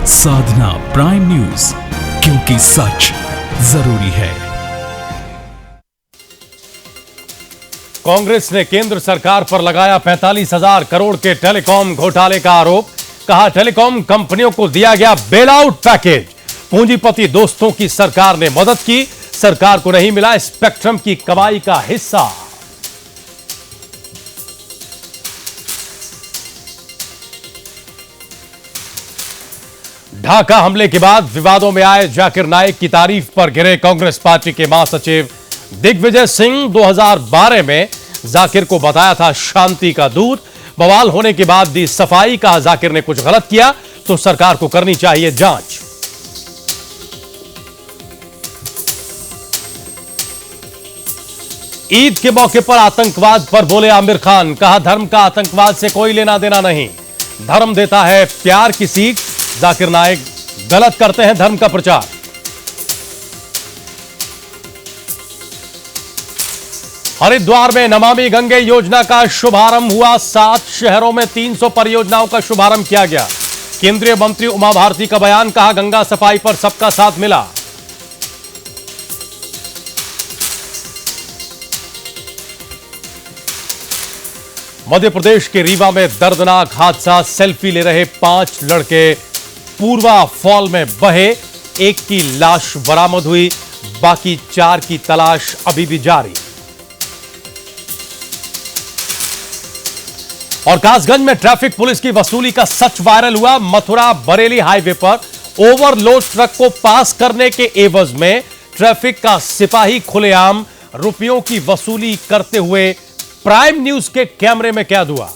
साधना prime news, क्योंकि सच जरूरी है। कांग्रेस ने केंद्र सरकार पर लगाया 45,000 करोड़ के टेलीकॉम घोटाले का आरोप। कहा, टेलीकॉम कंपनियों को दिया गया बेल आउट पैकेज। पूंजीपति दोस्तों की सरकार ने मदद की, सरकार को नहीं मिला स्पेक्ट्रम की कमाई का हिस्सा। ढाका हमले के बाद विवादों में आए जाकिर नाइक की तारीफ पर घिरे कांग्रेस पार्टी के महासचिव दिग्विजय सिंह। 2012 में जाकिर को बताया था शांति का दूत। बवाल होने के बाद दी सफाई। कहा, जाकिर ने कुछ गलत किया तो सरकार को करनी चाहिए जांच। ईद के मौके पर आतंकवाद पर बोले आमिर खान। कहा, धर्म का आतंकवाद से कोई लेना देना नहीं, धर्म देता है प्यार की सीख। जाकिर नाइक गलत करते हैं धर्म का प्रचार। हरिद्वार में नमामि गंगे योजना का शुभारंभ हुआ। 7 शहरों में 300 परियोजनाओं का शुभारंभ किया गया। केंद्रीय मंत्री उमा भारती का बयान। कहा, गंगा सफाई पर सबका साथ मिला। मध्य प्रदेश के रीवा में दर्दनाक हादसा। सेल्फी ले रहे 5 लड़के पूर्वा फॉल में बहे। एक की लाश बरामद हुई, बाकी 4 की तलाश अभी भी जारी। और कासगंज में ट्रैफिक पुलिस की वसूली का सच वायरल हुआ। मथुरा बरेली हाईवे पर ओवरलोड ट्रक को पास करने के एवज में ट्रैफिक का सिपाही खुलेआम रुपयों की वसूली करते हुए प्राइम न्यूज के कैमरे में कैद हुआ।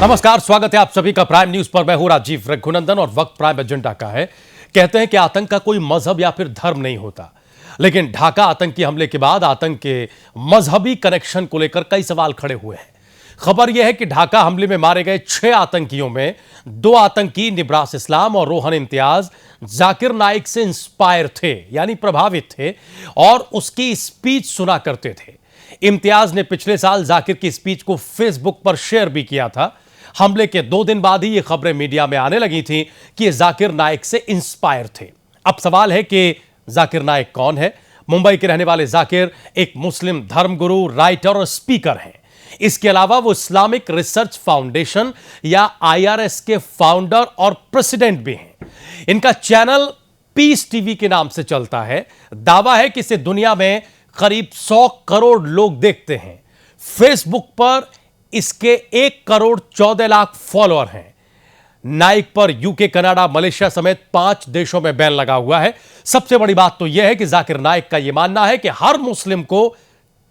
नमस्कार, स्वागत है आप सभी का प्राइम न्यूज पर। मैं हूं राजीव रघुनंदन और वक्त प्राइम एजेंडा का है। कहते हैं कि आतंक का कोई मजहब या फिर धर्म नहीं होता, लेकिन ढाका आतंकी हमले के बाद आतंक के मजहबी कनेक्शन को लेकर कई सवाल खड़े हुए हैं। खबर यह है कि ढाका हमले में मारे गए 6 आतंकियों में 2 आतंकी निब्रास इस्लाम और रोहन इम्तियाज जाकिर नाइक से इंस्पायर थे, यानी प्रभावित थे और उसकी स्पीच सुना करते थे। इम्तियाज ने पिछले साल जाकिर की स्पीच को फेसबुक पर शेयर भी किया था। हमले के 2 दिन बाद ही ये खबरें मीडिया में आने लगी थी कि ये जाकिर नाइक से इंस्पायर थे। अब सवाल है कि जाकिर नाइक कौन है? मुंबई के रहने वाले जाकिर एक मुस्लिम धर्मगुरु, राइटर और स्पीकर हैं। इसके अलावा वो इस्लामिक रिसर्च फाउंडेशन या IRS के फाउंडर और प्रेसिडेंट भी हैं। इनका चैनल पीस टीवी के नाम से चलता है। दावा है कि इसे दुनिया में करीब 100 करोड़ लोग देखते हैं। फेसबुक पर इसके 1 करोड़ 14 लाख फॉलोअर हैं। नाइक पर यूके, कनाडा, मलेशिया समेत 5 देशों में बैन लगा हुआ है। सबसे बड़ी बात तो यह है कि जाकिर नाइक का यह मानना है कि हर मुस्लिम को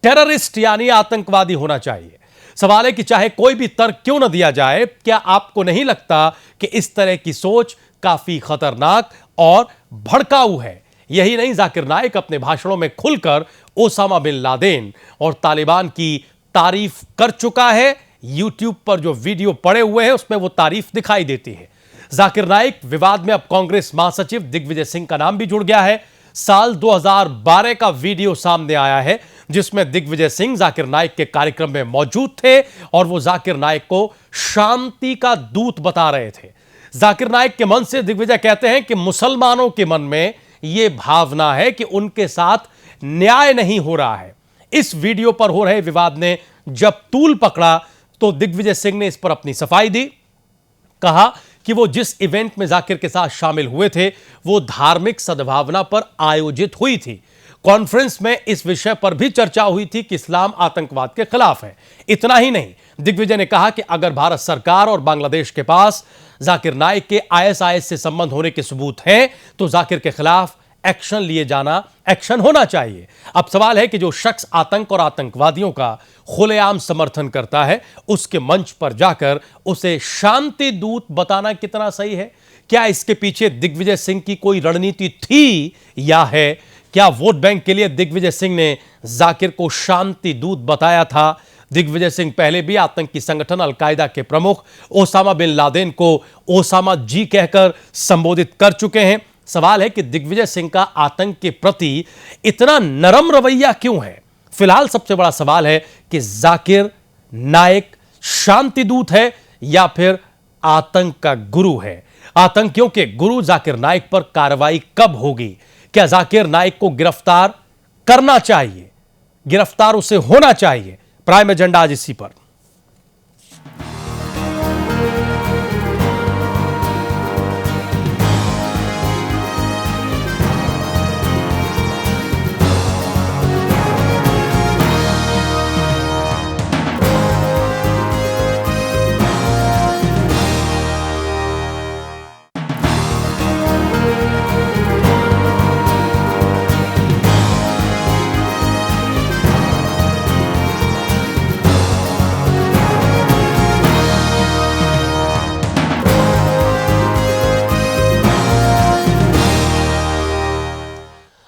टेररिस्ट यानी आतंकवादी होना चाहिए। सवाल है कि चाहे कोई भी तर्क क्यों न दिया जाए, क्या आपको नहीं लगता कि इस तरह की सोच काफी खतरनाक और भड़काऊ है? यही नहीं, जाकिर नाइक अपने भाषणों में खुलकर ओसामा बिन लादेन और तालिबान की तारीफ कर चुका है। यूट्यूब पर जो वीडियो पड़े हुए हैं उसमें वो तारीफ दिखाई देती है। जाकिर नाइक विवाद में अब कांग्रेस महासचिव दिग्विजय सिंह का नाम भी जुड़ गया है। साल 2012 का वीडियो सामने आया है जिसमें दिग्विजय सिंह जाकिर नाइक के कार्यक्रम में मौजूद थे और वो जाकिर नाइक को शांति का दूत बता रहे थे। जाकिर नाइक के मन से दिग्विजय कहते हैं कि मुसलमानों के मन में यह भावना है कि उनके साथ न्याय नहीं हो रहा है। इस वीडियो पर हो रहे विवाद ने जब तूल पकड़ा तो दिग्विजय सिंह ने इस पर अपनी सफाई दी। कहा कि वो जिस इवेंट में जाकिर के साथ शामिल हुए थे वो धार्मिक सद्भावना पर आयोजित हुई थी। कॉन्फ्रेंस में इस विषय पर भी चर्चा हुई थी कि इस्लाम आतंकवाद के खिलाफ है। इतना ही नहीं, दिग्विजय ने कहा कि अगर भारत सरकार और बांग्लादेश के पास जाकिर नाइक के ISIS से संबंध होने के सबूत हैं तो जाकिर के खिलाफ एक्शन होना चाहिए। अब सवाल है कि जो शख्स आतंक और आतंकवादियों का खुलेआम समर्थन करता है उसके मंच पर जाकर उसे शांति दूत बताना कितना सही है? क्या इसके पीछे दिग्विजय सिंह की कोई रणनीति थी या है? क्या वोट बैंक के लिए दिग्विजय सिंह ने जाकिर को शांति दूत बताया था? दिग्विजय सिंह पहले भी आतंकी संगठन अलकायदा के प्रमुख ओसामा बिन लादेन को ओसामा जी कहकर संबोधित कर चुके हैं। सवाल है कि दिग्विजय सिंह का आतंक के प्रति इतना नरम रवैया क्यों है। फिलहाल सबसे बड़ा सवाल है कि जाकिर नाइक शांति दूत है या फिर आतंक का गुरु है। आतंकियों के गुरु जाकिर नाइक पर कार्रवाई कब होगी? क्या जाकिर नाइक को गिरफ्तार करना चाहिए, गिरफ्तार उसे होना चाहिए? प्राइम एजेंडा आज इसी पर।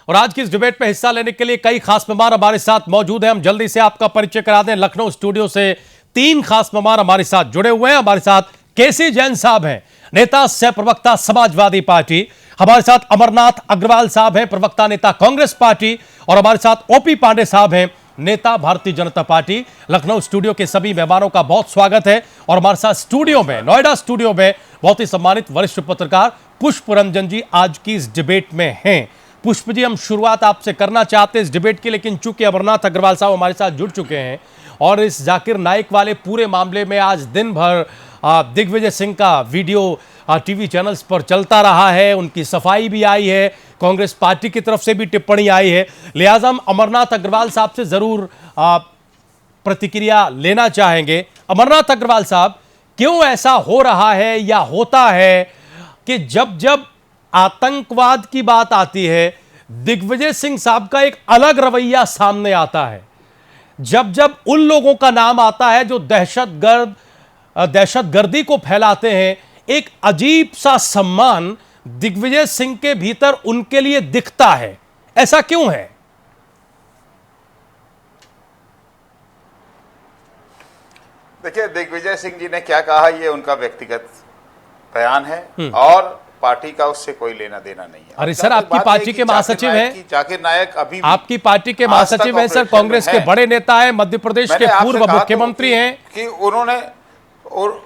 और आज की इस डिबेट में हिस्सा लेने के लिए कई खास मेहमान हमारे साथ मौजूद हैं। हम जल्दी से आपका परिचय करा दें। लखनऊ स्टूडियो से 3 खास मेहमान हमारे साथ जुड़े हुए हैं। हमारे साथ केसी जैन साहब हैं, नेता सह प्रवक्ता समाजवादी पार्टी। हमारे साथ अमरनाथ अग्रवाल साहब हैं, प्रवक्ता नेता कांग्रेस पार्टी। और हमारे साथ ओपी पांडे साहब हैं, नेता भारतीय जनता पार्टी। लखनऊ स्टूडियो के सभी मेहमानों का बहुत स्वागत है। और हमारे साथ स्टूडियो में, नोएडा स्टूडियो में बहुत ही सम्मानित वरिष्ठ पत्रकार पुष्प रंजन जी आज की इस डिबेट में हैं। पुष्प जी, हम शुरुआत आपसे करना चाहते हैं इस डिबेट की, लेकिन चूंकि अमरनाथ अग्रवाल साहब हमारे साथ जुड़ चुके हैं और इस जाकिर नाइक वाले पूरे मामले में आज दिन भर दिग्विजय सिंह का वीडियो टीवी चैनल्स पर चलता रहा है, उनकी सफाई भी आई है, कांग्रेस पार्टी की तरफ से भी टिप्पणी आई है। लिहाजा हम अमरनाथ अग्रवाल साहब से जरूर प्रतिक्रिया लेना चाहेंगे। अमरनाथ अग्रवाल साहब, क्यों ऐसा हो रहा है या होता है कि जब जब आतंकवाद की बात आती है दिग्विजय सिंह साहब का एक अलग रवैया सामने आता है? जब जब उन लोगों का नाम आता है जो दहशतगर्दी को फैलाते हैं, एक अजीब सा सम्मान दिग्विजय सिंह के भीतर उनके लिए दिखता है। ऐसा क्यों है? देखिए, दिग्विजय सिंह जी ने क्या कहा ये उनका व्यक्तिगत बयान है और पार्टी का उससे कोई लेना देना नहीं है। अरे सर, आपकी पार्टी के महासचिव हैं, जाकिर नाइक अभी आपकी पार्टी के महासचिव हैं सर, कांग्रेस के बड़े नेता हैं, मध्य प्रदेश के पूर्व मुख्यमंत्री हैं कि उन्होंने और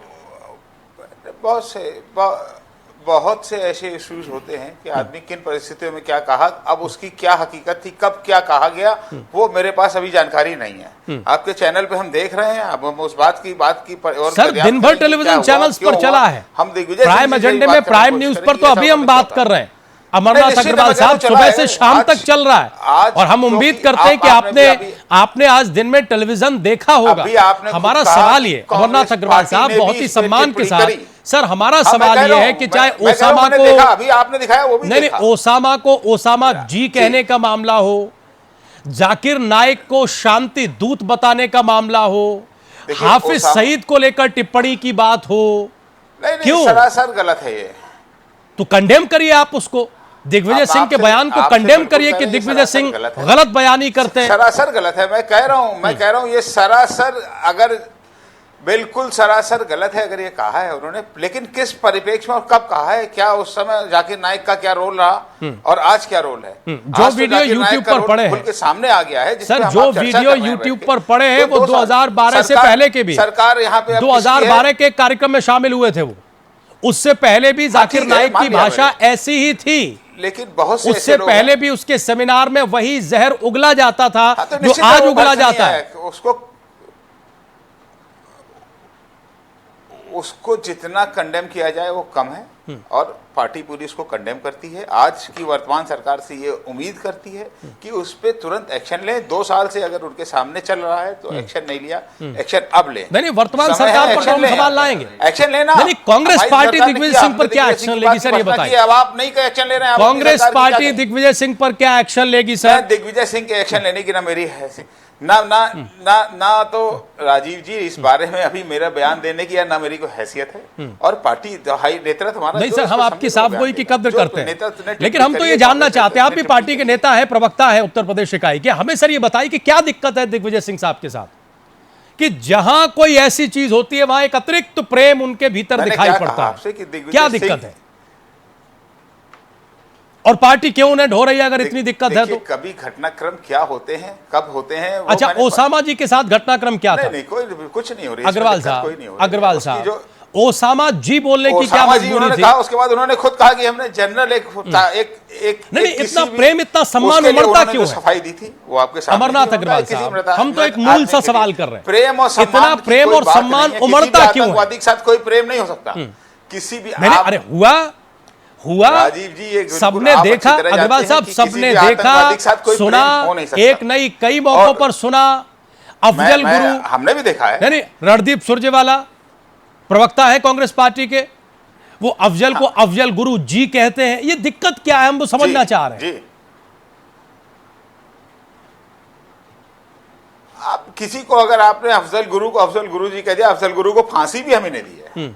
बहुत से ऐसे इश्यूज होते हैं कि आदमी किन परिस्थितियों में क्या कहा, अब उसकी क्या हकीकत थी, कब क्या कहा गया, वो मेरे पास अभी जानकारी नहीं है। आपके चैनल पे हम देख रहे हैं, अब हम उस बात की और सर दिन भर टेलीविजन चैनल्स पर चला है। हम दिग्विजय प्राइम एजेंडे में, प्राइम न्यूज पर तो अभी हम बात कर रहे हैं। अमरनाथ अग्रवाल साहब सुबह से शाम तक चल रहा है और हम उम्मीद करते हैं कि आपने आज दिन में टेलीविजन देखा होगा। हमारा सवाल ये, अमरनाथ अग्रवाल साहब बहुत ही सम्मान के साथ, सर हमारा सवाल यह है कि चाहे ओसामा को, अभी आपने दिखाया वो भी नहीं, ओसामा को ओसामा जी कहने का मामला हो, जाकिर नाइक को शांति दूत बताने का मामला हो, हाफिज सईद को लेकर टिप्पणी की बात हो, क्यों? सरासर गलत है ये। तो कंडेम करिए आप उसको, दिग्विजय सिंह के बयान को कंडेम करिए कि दिग्विजय सिंह गलत बयानी करते हैं। सरासर गलत है, मैं कह रहा हूं ये सरासर, अगर बिल्कुल सरासर गलत है अगर ये कहा है उन्होंने, लेकिन किस परिप्रेक्ष्य में और कब कहा है, क्या उस समय जाकिर नाइक का क्या रोल रहा और आज क्या रोल है? जो वीडियो यूट्यूब पर पड़े हैं, सामने आ गया है सर, जो वीडियो यूट्यूब पर पड़े हैं वो 2012 से पहले के भी, सरकार यहाँ पे 2012 के कार्यक्रम में शामिल हुए थे वो, उससे पहले भी जाकिर नाइक की भाषा ऐसी ही थी, लेकिन बहुत से उससे पहले भी उसके सेमिनार में वही जहर उगला जाता था जो आज उगला जाता है। उसको जितना कंडेम किया जाए वो कम है और पार्टी पूरी उसको कंडेम करती है। आज की वर्तमान सरकार से ये उम्मीद करती है कि उस पे तुरंत एक्शन लें। 2 साल से अगर उनके सामने चल रहा है तो एक्शन नहीं लिया, एक्शन अब लें। नहीं, वर्तमान सरकार पर हम सवाल लाएंगे, एक्शन लेना। नहीं, कांग्रेस पार्टी दिग्विजय सिंह पर क्या एक्शन लेगी सर, ये बताइए। अब आप नहीं का एक्शन ले रहे हैं, कांग्रेस पार्टी दिग्विजय सिंह पर क्या एक्शन लेगी सर? दिग्विजय सिंह के एक्शन लेने की ना मेरी है ना तो राजीव जी इस बारे में अभी मेरा बयान देने की ना मेरी कोई हैसियत है और पार्टी हाई नेतृत्व तुम्हारा नहीं सर, हम आपकी साफगोई की कद्र करते हैं, लेकिन हम तो ये जानना चाहते हैं, आप भी पार्टी के नेता है, प्रवक्ता है उत्तर प्रदेश इकाई के, हमें सर ये बताइए कि क्या दिक्कत है दिग्विजय सिंह साहब के साथ? कि जहां कोई ऐसी चीज होती है वहां एक अतिरिक्त प्रेम उनके भीतर दिखाई पड़ता है। क्या दिक्कत है? और पार्टी क्यों उन्हें ढो रही है अगर इतनी दिक्कत है तो? कभी घटनाक्रम क्या होते हैं, कब होते हैं? अच्छा, ओसामा जी के साथ घटनाक्रम क्या था? नहीं, कोई कुछ नहीं हो रही अग्रवाल साहब, ओसामा जी बोलने की क्या मजबूरी थी? उसके बाद उन्होंने खुद कहा कि हमने जनरल एक नहीं, इतना प्रेम, इतना सम्मान उमड़ता क्यों है? सफाई दी थी वो आपके सामने। अमरनाथ अग्रवाल साहब, हम तो एक मूल सा सवाल कर रहे हैं, प्रेम और सम्मान, इतना प्रेम और सम्मान उमड़ता क्यों है? आतंकवादी के साथ कोई प्रेम नहीं हो सकता किसी भी। अरे हुआ राजीव जी, सबने देखा, अग्रवाल साहब सबने देखा, सुना, एक नहीं कई मौकों पर सुना। अफजल गुरु हमने भी देखा है। नहीं, रणदीप सुरजेवाला प्रवक्ता है कांग्रेस पार्टी के, वो अफजल को अफजल गुरु जी कहते हैं। ये दिक्कत क्या है, हम वो समझना चाह रहे हैं। आप किसी को अगर आपने अफजल गुरु को अफजल गुरु जी कह दिया, अफजल गुरु को फांसी भी हमें दी है,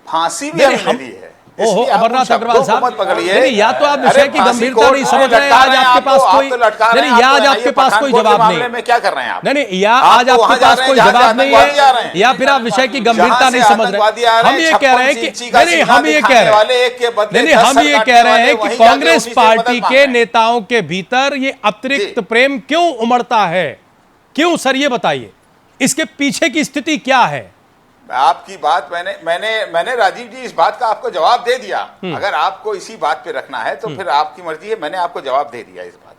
फांसी भी हमें दी है। ओहो, अमरनाथ अग्रवाल साहब, नहीं, या तो आप विषय की गंभीरता नहीं समझ रहे हैं, आज आपके पास कोई नहीं, या आज आपके पास कोई जवाब नहीं, क्या कर रहे हैं आप? नहीं, या आज आपके पास कोई जवाब नहीं है, या फिर आप विषय की गंभीरता नहीं समझ रहे। हम ये कह रहे हैं कि नहीं, हम ये कह रहे हैं कि कांग्रेस पार्टी के नेताओं के भीतर ये अतिरिक्त प्रेम क्यों उमड़ता है? क्यों सर, ये बताइए, इसके पीछे की स्थिति क्या है? आपकी बात मैंने राजीव जी इस बात का आपको जवाब दे दिया। अगर आपको इसी बात पे रखना है तो फिर आपकी मर्जी है। मैंने आपको जवाब दे दिया इस बात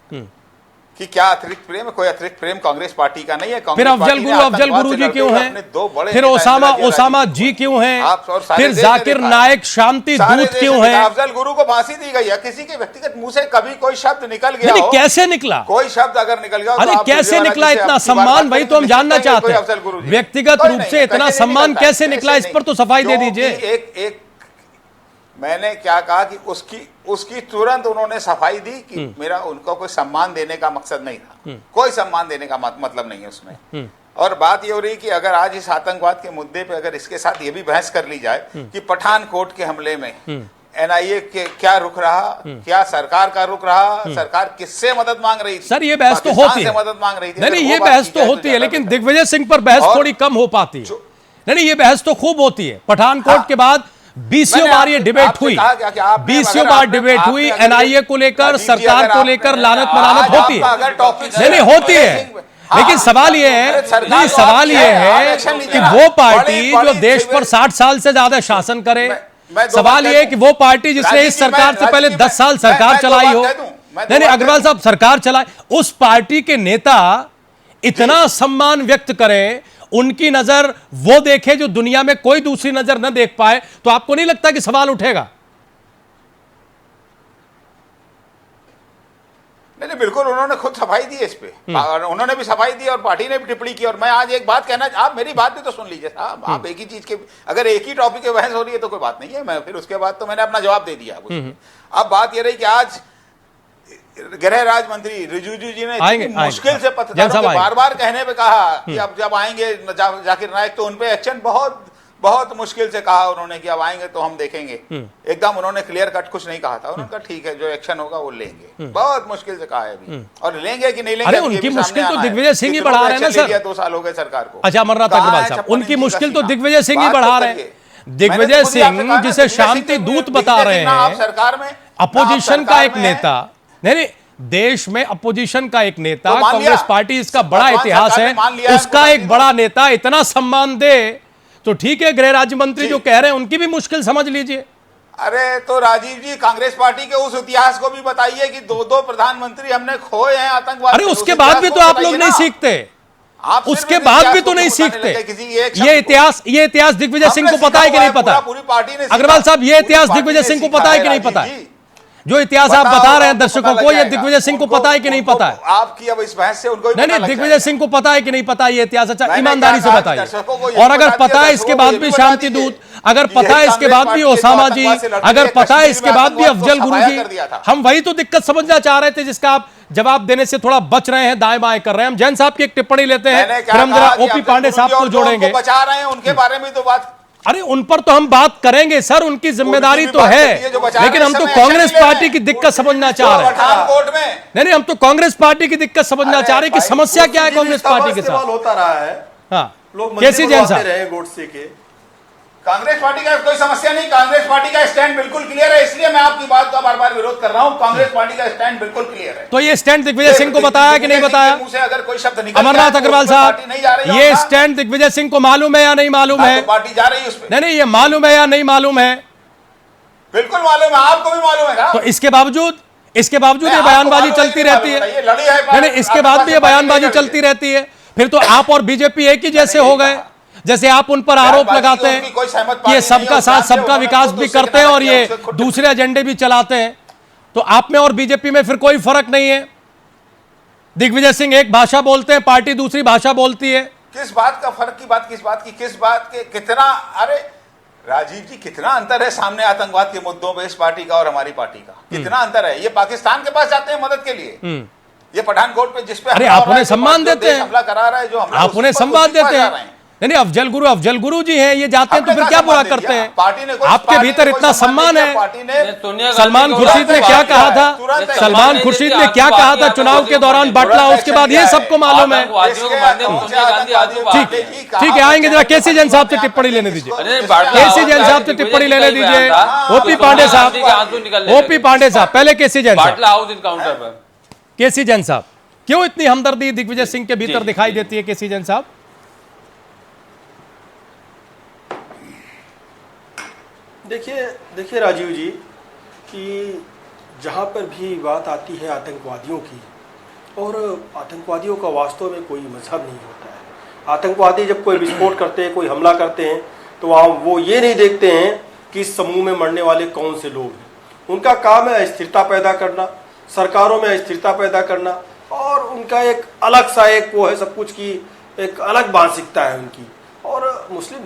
कि क्या अतिरिक्त प्रेम है। कोई अतिरिक्त प्रेम कांग्रेस पार्टी का नहीं है। फिर अफजल गुरु जी क्यों हैं? फिर ओसामा जी क्यों हैं? फिर जाकिर नायक शांति दूत क्यों हैं? अफजल गुरु को फांसी दी गई है। किसी के व्यक्तिगत मुंह से कभी कोई शब्द निकल गया हो? कैसे निकला? कोई शब्द अगर निकल गया, अरे कैसे निकला? इतना सम्मान, वही तो हम जानना चाहते हैं। व्यक्तिगत रूप से इतना सम्मान कैसे निकला, इस पर तो सफाई दे दीजिए। मैंने क्या कहा कि उसकी तुरंत उन्होंने सफाई दी कि मेरा उनको कोई सम्मान देने का मकसद नहीं था। कोई सम्मान देने का मतलब नहीं है उसमें। और बात ये हो रही कि अगर आज इस आतंकवाद के मुद्दे पे अगर इसके साथ ये भी बहस कर ली जाए कि पठानकोट के हमले में एनआईए के क्या रुख रहा, क्या सरकार का रुख रहा, सरकार किससे मदद मांग रही थी? सर, ये बहस तो होती है, मदद मांग रही थी। नहीं, ये बहस तो होती है, लेकिन दिग्विजय सिंह पर बहस थोड़ी कम हो पाती है। नहीं, ये बहस तो खूब होती है। पठानकोट के बाद 20 बार ये डिबेट हुई, 20 बार डिबेट हुई एनआईए को लेकर, सरकार को लेकर लानत मलानत होती है। नहीं, होती है, लेकिन सवाल ये है, कि वो पार्टी जो देश पर 60 साल से ज्यादा शासन करे, सवाल ये है कि वो पार्टी जिसने इस सरकार से पहले 10 साल सरकार चलाई हो, नहीं, अग्रवाल साहब, सरकार चलाए, उस पार्टी के नेता इतना सम्मान व्यक्त करें, उनकी नजर वो देखे जो दुनिया में कोई दूसरी नजर न देख पाए, तो आपको नहीं लगता कि सवाल उठेगा? नहीं, बिल्कुल, उन्होंने खुद सफाई दी इस पे। उन्होंने भी सफाई दी और पार्टी ने भी टिप्पणी की। और मैं आज एक बात कहना, आप मेरी बात भी तो सुन लीजिए साहब। आप एक ही चीज के, अगर एक ही टॉपिक पे बहस हो रही है तो कोई बात नहीं है। मैं फिर उसके बाद तो मैंने अपना जवाब दे दिया। अब बात ये रही कि आज गृह राज्य मंत्री रिजिजू जी ने मुश्किल से पत्रकारों के बार-बार कहने पे कहा कि अब जब आएंगे जाकिर नायक तो उनपे एक्शन बहुत मुश्किल से कहा उन्होंने कि अब आएंगे तो हम देखेंगे। एकदम उन्होंने क्लियर कट कुछ नहीं कहा था। उन्होंने कहा ठीक है, जो एक्शन होगा वो लेंगे। बहुत मुश्किल से कहा है अभी, और लेंगे कि नहीं लेंगे। अरे उनकी मुश्किल तो दिग्विजय सिंह ही बढ़ा रहे हैं ना सर। 2 साल हो गए सरकार को। अच्छा, अमरनाथ अग्रवाल साहब, उनकी मुश्किल तो दिग्विजय सिंह ही बढ़ा रहे हैं। दिग्विजय सिंह जिसे शांति दूत बता रहे हैं, सरकार में अपोजिशन का एक नेता, नहीं, देश में अपोजिशन का एक नेता, कांग्रेस पार्टी, इसका बड़ा इतिहास है, उसका एक बड़ा नेता इतना सम्मान दे तो ठीक है। गृह राज्य मंत्री जो कह रहे हैं उनकी भी मुश्किल समझ लीजिए। अरे तो राजीव जी, कांग्रेस पार्टी के उस इतिहास को भी बताइए कि 2 प्रधानमंत्री हमने खोए हैं आतंकवाद। अरे उसके बाद भी तो आप लोग नहीं सीखते, उसके बाद भी तो नहीं सीखते। ये इतिहास दिग्विजय सिंह को पता है कि नहीं पता? पूरी पार्टी ने, अग्रवाल साहब, ये इतिहास दिग्विजय सिंह को पता है कि नहीं पता है? जो इतिहास आप बता रहे हैं दर्शकों को, ये दिग्विजय सिंह को पता है कि नहीं पता है? आपकी अब इस बहस से उनको नहीं, दिग्विजय सिंह को पता है कि नहीं पता ये इतिहास? अच्छा, ईमानदारी से बताइए। और अगर पता है इसके बाद भी शांति दूत, अगर पता है इसके बाद भी ओसामा जी, अगर पता है इसके बाद भी अफजल गुरु जी, हम वही तो दिक्कत समझना चाह रहे थे जिसका आप जवाब देने से थोड़ा बच रहे हैं, दाएं बाएं कर रहे हैं। हम जैन साहब की एक टिप्पणी लेते हैं, फिर हम जरा ओपी पांडे साहब को जोड़ेंगे। बचा रहे हैं उनके बारे में तो बात, अरे उन पर तो हम बात करेंगे सर, उनकी जिम्मेदारी तो है, लेकिन हम तो कांग्रेस पार्टी की दिक्कत समझना चाह रहे हैं। नहीं, हम तो कांग्रेस पार्टी की दिक्कत समझना चाह रहे हैं कि समस्या क्या है कांग्रेस पार्टी के साथ होता रहा है। हाँ, लोग कैसी मंदिर जैन बनवाते साहब? रहे गोडसे के। कांग्रेस पार्टी का कोई समस्या नहीं, कांग्रेस पार्टी का स्टैंड बिल्कुल क्लियर है, इसलिए मैं आपकी बात का बार बार विरोध कर रहा हूं। कांग्रेस पार्टी का स्टैंड बिल्कुल क्लियर है। तो ये स्टैंड दिग्विजय सिंह को बताया कि नहीं बताया? मुंह से अगर कोई शब्द निकल अमरनाथ जाए तो अग्रवाल उस पर पार्टी साहब, नहीं जा रही ये है, स्टैंड दिग्विजय सिंह को मालूम है या नहीं मालूम है? तो पार्टी जा रही है उस पर। नहीं, ये मालूम है या नहीं मालूम है? बिल्कुल मालूम है, आपको भी मालूम है ना। तो इसके बावजूद ये बयानबाजी चलती रहती है। नहीं, इसके बाद भी ये बयानबाजी चलती रहती है। फिर तो आप और बीजेपी एक ही जैसे हो गए। जैसे आप उन पर आरोप लगाते हैं कि ये सबका साथ सबका विकास भी करते हैं और ये दूसरे एजेंडे भी चलाते हैं, तो आप में और बीजेपी में फिर कोई फर्क नहीं है। दिग्विजय सिंह एक भाषा बोलते हैं, पार्टी दूसरी भाषा बोलती है। किस बात का फर्क की बात, किस बात के कितना, अरे राजीव जी कितना अंतर है सामने आतंकवाद के मुद्दों पे इस पार्टी का और हमारी पार्टी का, कितना अंतर है। ये पाकिस्तान के पास जाते हैं मदद के लिए, ये पठानकोट पे जिस पे अरे आप उन्हें सम्मान देते हैं, हमला करा रहा है, जो आप उन्हें सम्मान देते हैं। नहीं, अफजल गुरु जी हैं, ये जाते हैं तो फिर क्या बुरा करते हैं? पार्टी ने आपके भीतर इतना सम्मान है। पार्टी ने सलमान खुर्शीद ने क्या कहा था? सलमान खुर्शीद ने क्या कहा था चुनाव के दौरान बटला, उसके बाद ये सबको मालूम है। ठीक है, आएंगे जरा केसी जैन साहब से टिप्पणी लेने दीजिए। केसी जैन साहब से टिप्पणी लेने दीजिए। ओपी पांडे साहब, पहले केसी जैन साहब। केसी जैन साहब, क्यों इतनी हमदर्दी दिग्विजय सिंह के भीतर दिखाई देती है? केसी जैन साहब, देखिए राजीव जी कि जहाँ पर भी बात आती है आतंकवादियों की, और आतंकवादियों का वास्तव में कोई मजहब नहीं होता है। आतंकवादी जब कोई विस्फोट करते हैं, कोई हमला करते हैं, तो वहाँ वो ये नहीं देखते हैं कि इस समूह में मरने वाले कौन से लोग हैं। उनका काम है अस्थिरता पैदा करना, सरकारों में अस्थिरता पैदा करना, और उनका एक अलग सा एक वो है, सब कुछ की एक अलग मानसिकता है उनकी। और मुस्लिम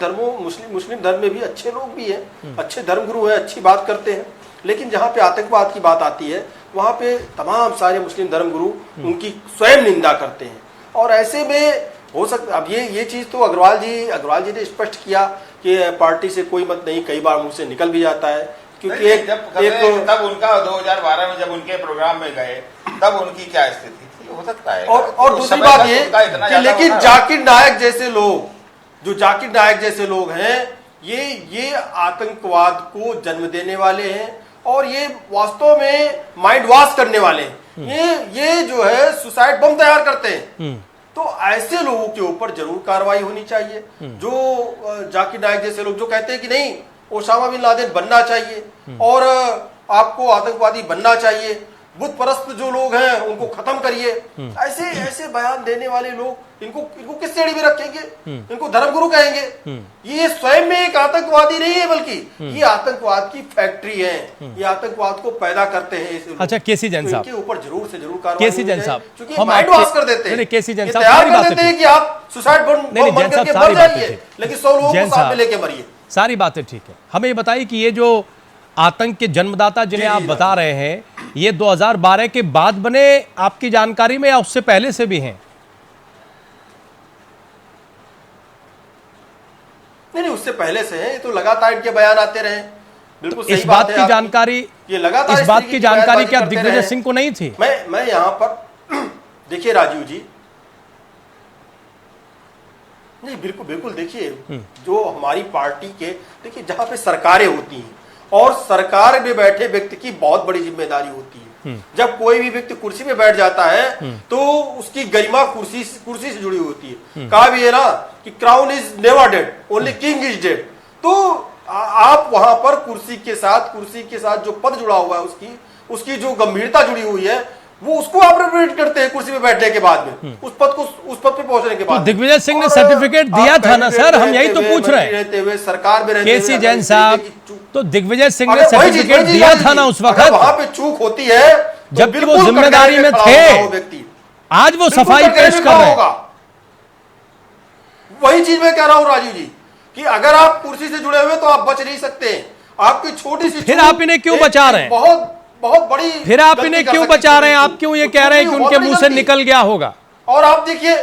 धर्म में भी अच्छे लोग भी हैं, अच्छे धर्मगुरु हैं, अच्छी बात करते हैं, लेकिन जहाँ पे आतंकवाद की बात आती है वहाँ पे तमाम सारे मुस्लिम धर्मगुरु उनकी स्वयं निंदा करते हैं। और ऐसे में हो सकता, अब ये चीज़ तो अग्रवाल जी ने स्पष्ट किया कि पार्टी से कोई मत नहीं, कई बार मुंह से निकल भी जाता है, क्योंकि तब उनका 2012 में जब उनके प्रोग्राम में गए तब उनकी क्या स्थिति थी, हो सकता है। और दूसरी बात ये कि लेकिन जाकिर नायक जैसे लोग हैं, ये आतंकवाद को जन्म देने वाले हैं और ये वास्तव में माइंड वॉश करने वाले हैं। ये जो है सुसाइड बम तैयार करते हैं। तो ऐसे लोगों के ऊपर जरूर कार्रवाई होनी चाहिए। जो जाकिर नायक जैसे लोग जो कहते हैं कि नहीं, ओसामा बिन लादेन बनना चाहिए और आपको आतंकवादी बनना चाहिए, बुत परस्त जो लोग हैं उनको खत्म करिए, ऐसे बयान देने वाले लोग इनको किस श्रेणी में रखेंगे? इनको धर्मगुरु कहेंगे? ये स्वयं में एक आतंकवादी नहीं है, बल्कि ये आतंकवाद की फैक्ट्री है, ये आतंकवाद को पैदा करते हैं। अच्छा, केसी जैन साहब, इनके ऊपर जरूर से जरूर कार्रवाई केसी जैन साहब, हम माइंड वॉश कर देते हैं, केसी जैन साहब तैयार कर देते हैं कि आप सुसाइड बम करके मर जाइए, लेकिन 100 लोगों को साथ में लेके मरिए। सारी बातें ठीक है। हमें ये बताइए कि ये जो आतंक के जन्मदाता जिन्हें आप बता रहे हैं, ये 2012 के बाद बने आपकी जानकारी में या उससे पहले से भी हैं? नहीं, उससे पहले से है। ये तो लगातार इनके बयान आते रहे। बिल्कुल सही इस बात की जानकारी, ये लगातार इस बात की जानकारी क्या दिग्विजय सिंह को नहीं थी? मैं यहाँ पर देखिए राजीव जी, नहीं बिल्कुल देखिए, जो हमारी पार्टी के, देखिए जहाँ पे सरकारें होती हैं और सरकार में बैठे व्यक्ति की बहुत बड़ी जिम्मेदारी होती है। जब कोई भी व्यक्ति कुर्सी पे बैठ जाता है तो उसकी गरिमा कुर्सी से जुड़ी होती है। कहा भी है ना कि crown is never dead, only king is dead. तो आप वहां पर कुर्सी के साथ जो पद जुड़ा हुआ है, उसकी जो गंभीरता जुड़ी हुई है, वो उसको आप रिप्रेजेंट करते हैं कुर्सी पे बैठने के बाद में, उस पद पे पहुंचने के बाद। तो दिग्विजय सिंह ने सर्टिफिकेट दिया था ना सर, हम यही तो पूछ रहे हैं। रहते हुए सरकार में रहते केसी जैन साहब, तो दिग्विजय सिंह ने सर्टिफिकेट दिया था ना उस वक्त, वहां पे चूक होती है जबकि वो जिम्मेदारी में थे। आज वो सफाई पेश कर रहे हैं। वही चीज मैं कह रहा हूं राजीव जी कि अगर आप कुर्सी से जुड़े हुए तो आप बच नहीं सकते। आपकी छोटी सी, फिर आप इन्हें क्यों बचा रहे हैं? बहुत बड़ी, फिर आप इन्हें क्यों बचा रहे हैं? आप क्यों ये कह रहे हैं कि उनके मुंह से निकल गया होगा? और आप देखिए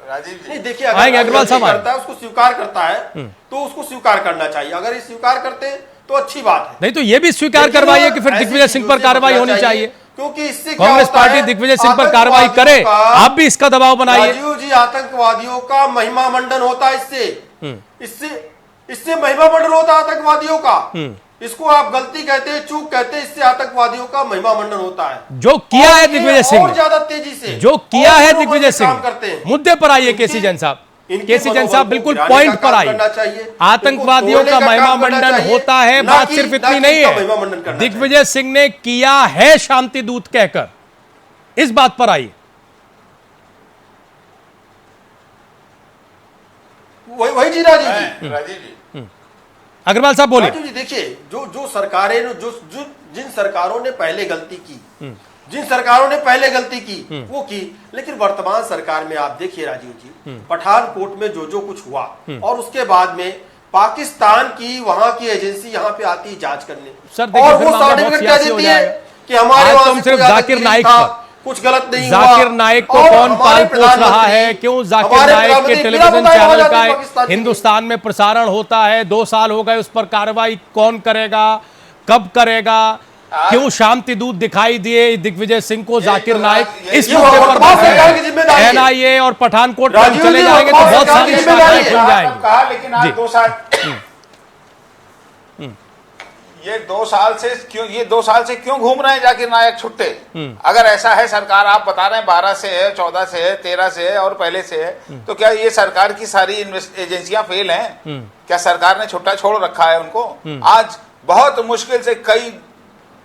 राजीव जी, देखिए अगर करता है, उसको स्वीकार करता है तो उसको स्वीकार करना चाहिए। अगर ये स्वीकार करते तो अच्छी बात है। नहीं तो ये भी स्वीकार करवाइए कि फिर दिग्विजय सिंह पर कार्रवाई होनी चाहिए। क्योंकि इससे क्या कांग्रेस होता पार्टी है, दिग्विजय सिंह पर कार्रवाई करे, आप भी इसका दबाव बनाइए। राजीव जी, आतंकवादियों का महिमा मंडन होता है इससे महिमा मंडन होता है आतंकवादियों का। इसको आप गलती कहते हैं, चूक कहते हैं, इससे आतंकवादियों का महिमा मंडन होता है। जो किया है दिग्विजय सिंह और ज्यादा तेजी से जो किया है दिग्विजय सिंह करते हैं। मुद्दे पर आइए केसी जैन साहब, केसी जैन साहब बिल्कुल पॉइंट पर आइए। आतंकवादियों का महिमा मंडन होता है, बात सिर्फ इतनी नहीं है, दिग्विजय सिंह ने किया है शांति दूत कहकर, इस बात पर आइए। वही जी राजीव जी अग्रवाल साहब बोलिए। राजीव जी देखिए, जो सरकारें जो जिन सरकारों ने पहले गलती की, जिन सरकारों ने पहले गलती की वो की, लेकिन वर्तमान सरकार में आप देखिए राजीव जी, पठानकोट में जो कुछ हुआ और उसके बाद में पाकिस्तान की वहां की एजेंसी यहाँ पे आती है जांच करने, सर और वो सर्टिफिकेट क्या देती है कि हमारे वहां से सिर्फ जाकिर नाइक पर कुछ गलत नहीं हुआ। जाकिर नाइक को कौन पाल पोस रहा है, क्यों जाकिर नाइक के टेलीविजन चैनल का हिंदुस्तान में प्रसारण होता है, 2 साल हो गए, उस पर कार्रवाई कौन करेगा, कब करेगा, क्यों शांति दूत दिखाई दिए दिग्विजय सिंह को, जाकिर नाइक, इस मुद्दे पर एनआईए और पठानकोट चले जाएंगे तो बहुत सारी शाखाएं खुल जाएंगी। लेकिन आज 2 साल ये 2 साल से क्यों घूम रहे हैं जाकिर नायक छुट्टे? अगर ऐसा है, सरकार आप बता रहे हैं 12 से है, 14 से है, 13 से है और पहले से है, तो क्या ये सरकार की सारी एजेंसियां फेल हैं? क्या सरकार ने छुट्टा छोड़ रखा है उनको? आज बहुत मुश्किल से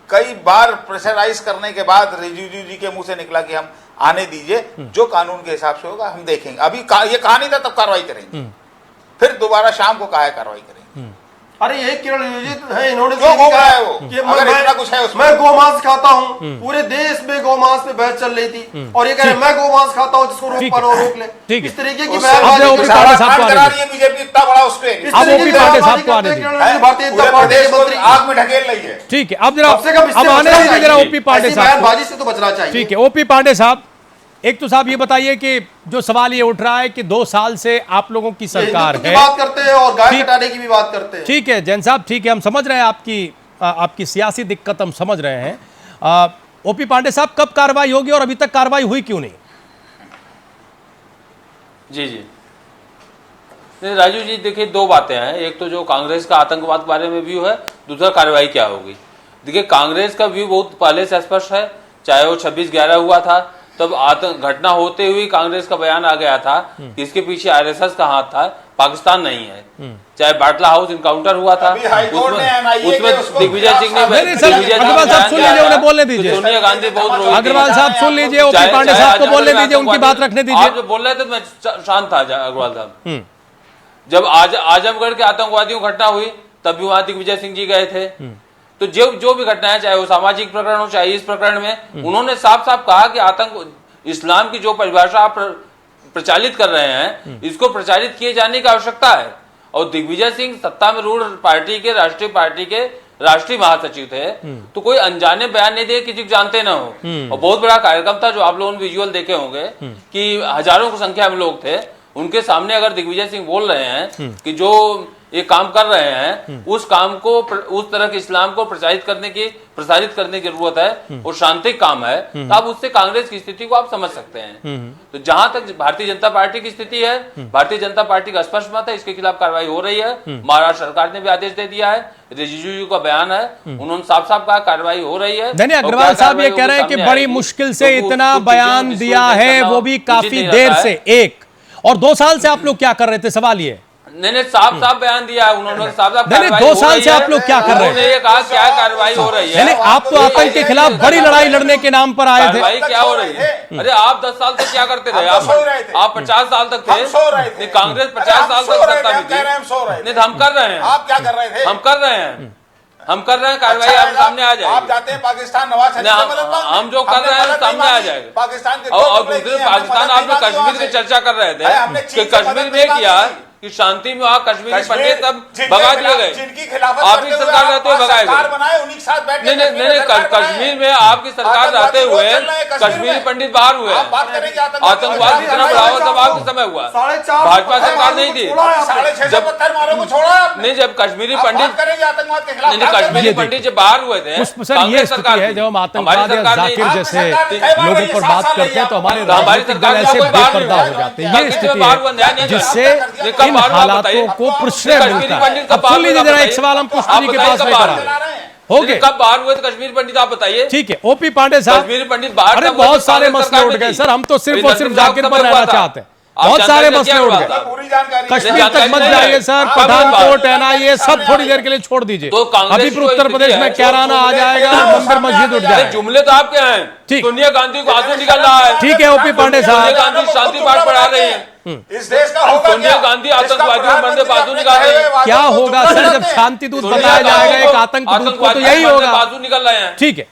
कई बार प्रेशराइज करने के बाद रिजिजू जी के मुंह से निकला कि हम आने दीजिए, जो कानून के हिसाब से होगा हम देखेंगे। अभी ये कहा नहीं था तब कार्रवाई करेंगे, फिर दोबारा शाम को कहा है कार्रवाई करेंगे। अरे ये किरण रिजिजू है, इन्होंने क्यों घूम रहा है वो? अगर इतना कुछ है उसमें। मैं गोमांस खाता हूँ, पूरे देश में गोमांस पे बहस चल रही थी और ये कह रहे मैं गोमांस खाता हूँ, जिसको रोक पारो रोक ले। इस तरीके की बीजेपी इतना बड़ा उसके आग में ढकेल रही है। ठीक है, अब आने दीजिए जरा ओपी पांडे साहब, बाजी से तो बचना चाहिए। ठीक है ओपी पांडे साहब, एक तो साहब ये बताइए कि जो सवाल ये उठ रहा है कि 2 साल से आप लोगों की सरकार है, बात करते हैं और गाय कटाने की भी बात करते हैं। ठीक है जैन साहब, ठीक है, हम समझ रहे हैं आपकी सियासी दिक्कत, हम समझ रहे हैं। ओपी पांडे साहब, कब कार्रवाई होगी और अभी तक कार्रवाई हुई क्यों नहीं? जी राजू जी, देखिए 2 बातें हैं। एक तो जो कांग्रेस का आतंकवाद के बारे में व्यू है, दूसरा कार्रवाई क्या होगी। देखिए कांग्रेस का व्यू बहुत पहले से स्पष्ट है, चाहे वो 26/11 हुआ था, तब घटना होते हुए कांग्रेस का बयान आ गया था कि इसके पीछे आरएसएस का हाथ था, पाकिस्तान नहीं है। चाहे बाटला हाउस इनकाउंटर हुआ था, उसमें दिग्विजय सिंह ने अग्रवाल साहब सुन लीजिए, उन्हें बोलने दीजिए। सोनिया गांधी बहुत अग्रवाल साहब सुन लीजिए, ओपी पांडे साहब को बोलने दीजिए, उनकी बात रखने दीजिए। आप जो बोल रहे थे मैं शांत था अग्रवाल साहब। जब आजमगढ़ के आतंकवादियों घटना हुई तब भी वहां दिग्विजय सिंह जी गए थे। तो जो भी घटनाएं, चाहे वो सामाजिक प्रकरण हो, चाहे इस प्रकरण में, उन्होंने साफ साफ कहा कि आतंक, इस्लाम की जो परिभाषा आप प्रचालित कर रहे हैं, इसको प्रचारित किए जाने की आवश्यकता है। और दिग्विजय सिंह सत्ता में रूढ़ पार्टी के राष्ट्रीय महासचिव थे, तो कोई अनजाने बयान नहीं दिए, किसी को जानते ना हो। और बहुत बड़ा कार्यक्रम था जो आप लोगों ने विजुअल देखे होंगे कि हजारों की संख्या में लोग थे। उनके सामने अगर दिग्विजय सिंह बोल रहे हैं कि जो ये काम कर रहे हैं, उस काम को, उस तरह के इस्लाम को प्रसारित करने की जरूरत है और शांतिक काम है, तो आप उससे कांग्रेस की स्थिति को आप समझ सकते हैं। तो जहां तक भारतीय जनता पार्टी की स्थिति है, भारतीय जनता पार्टी का स्पष्ट मत है, इसके खिलाफ कार्रवाई हो रही है। महाराष्ट्र सरकार ने भी आदेश दे दिया है, रिजिजू का बयान है, उन्होंने साफ साफ कहा कार्रवाई हो रही है। नहीं, अग्रवाल साहब ये कह रहे हैं कि बड़ी मुश्किल से इतना बयान दिया है, वो भी काफी देर से, 1 और 2 साल से आप लोग क्या कर रहे थे, सवाल ये। नहीं साफ बयान दिया है उन्होंने, साफ 2 साल से आप लोग क्या कर रहे हैं? ये कहा क्या कार्रवाई हो रही है? आप तो आतंक के खिलाफ बड़ी लड़ाई लड़ने के नाम पर आए थे। कार्रवाई क्या हो रही है? अरे आप 10 साल तक क्या करते रहे? आप 50 साल तक थे, नहीं कांग्रेस 50 साल तक सत्ता में थी, नहीं हम कर रहे हैं। आप क्या कर रहे थे? हम कर रहे हैं कार्रवाई, आप सामने आ जाएगी। आप जाते हैं पाकिस्तान, नवाज शरीफ हम जो कर रहे हैं सामने आ जाएगा। पाकिस्तान के और दूसरे पाकिस्तान, आप जो कश्मीर की चर्चा कर रहे थे कि कश्मीर में किया कि शांति में वहां कश्मीरी पंडित सब जिनके भगा दिए खिलाफ- गए। जिनकी खिलाफत आपकी करते हुए सरकार आप रहते हुए भगाए सरकार गए। बनाए, उन्हीं के साथ बैठ के नहीं नहीं कश्मीर नहीं, में सरकार बनाए। कश्मीर में आपकी सरकार रहते आतंकवादी हुए रोज चल रहे हैं कश्मीर कश्मीरी में। पंडित बाहर हुए। आप बात करेंगे आतंकवाद इतना बढ़ावा तब आपके समय हुआ, 4.5 भाजपा सरकार नहीं थी। 650 मारों को छोड़ा है आपने। नहीं, जब कश्मीरी आप पंडित बात करेंगे आतंकवाद के खिलाफ, नहीं नहीं, बात करेंगे। कश्मीरी पंडित जब बाहर हुए थे, पुष्प सर, ये कांग्रेस स्थिति सरकार है थी। जब हम हमारी आतंकवाद या सरकार नहीं जाकिर थी। जैसे आपकी सरकार लोगों है, पर 7 बात साल करते हैं तो हमारे रही है। हमारी राजनीतिक सरकार दल क्या ऐसे कोई बाहर बेपर्दा नहीं हो हुआ? जाते हैं। ये कांग्रेस स्थिति में बाहर हुआ, न्याय नहीं है चला। जिससे ये कब इन बाहर हुआ हालातों बताइए? को प्रश्रय कश्मीरी मिलता है। पंडित कब अब बाहर सुन लीजिए हुआ जरा एक बताइए? सवाल हम पुष्प आप जी के बताइए पास कब लेकर बाहर आ हुआ? रहे हैं। हो गए, कब बाहर हुए थे कश्मीरी पंडित, आप बताइए। ठीक है। ओपी पांडे साहब, कश्मीरी पंडित बाहर अरे तब हुए बहुत थे, सारे कांग्रेस मसले सरकार उठ में गए थी। सर, हम तो सिर्फ और सिर्फ नरसिम्हा जाकिर राव पर समय रहना हुआ था। चाहते हैं। आप बहुत सारे जानकारी मसले क्या उठ हुआ गए। था? पूरी जानकारी कश्मीर जानकारी तक मत नहीं है। जाइए सर, आप पठानकोट बात- है ना, ये सब थोड़ी देर के लिए छोड़ दीजिए। तो कांग्रेस अभी की फिर कोई उत्तर स्थिति प्रदेश है, में जो कैराना आ जुमले जाएगा, थे, वो मंदिर सामने मस्जिद उठ आ जाएगा। जुमले तो आपके हैं। ठीक। सोनिया गांधी को आंसू निकल रहा है। ठीक है ओपी पांडे साहब, सोनिया गांधी शांति पाठ पढ़ा रही है। इस देश का होगा सोनिया क्या? गांधी जिसका आतंकवादियों को बंदे प्रधानमंत्री बाजू अपने निकाल रहे हैं। कहे हुए वादों क्या को होगा दुखड़ा सर जब करते हैं। शांति दूत सोनिया बनाया गांधी जाएगा को एक आतंक दूत को, तो आतंकवादियों यही के बंदे होगा। बाजू निकल रहे हैं। ठीक है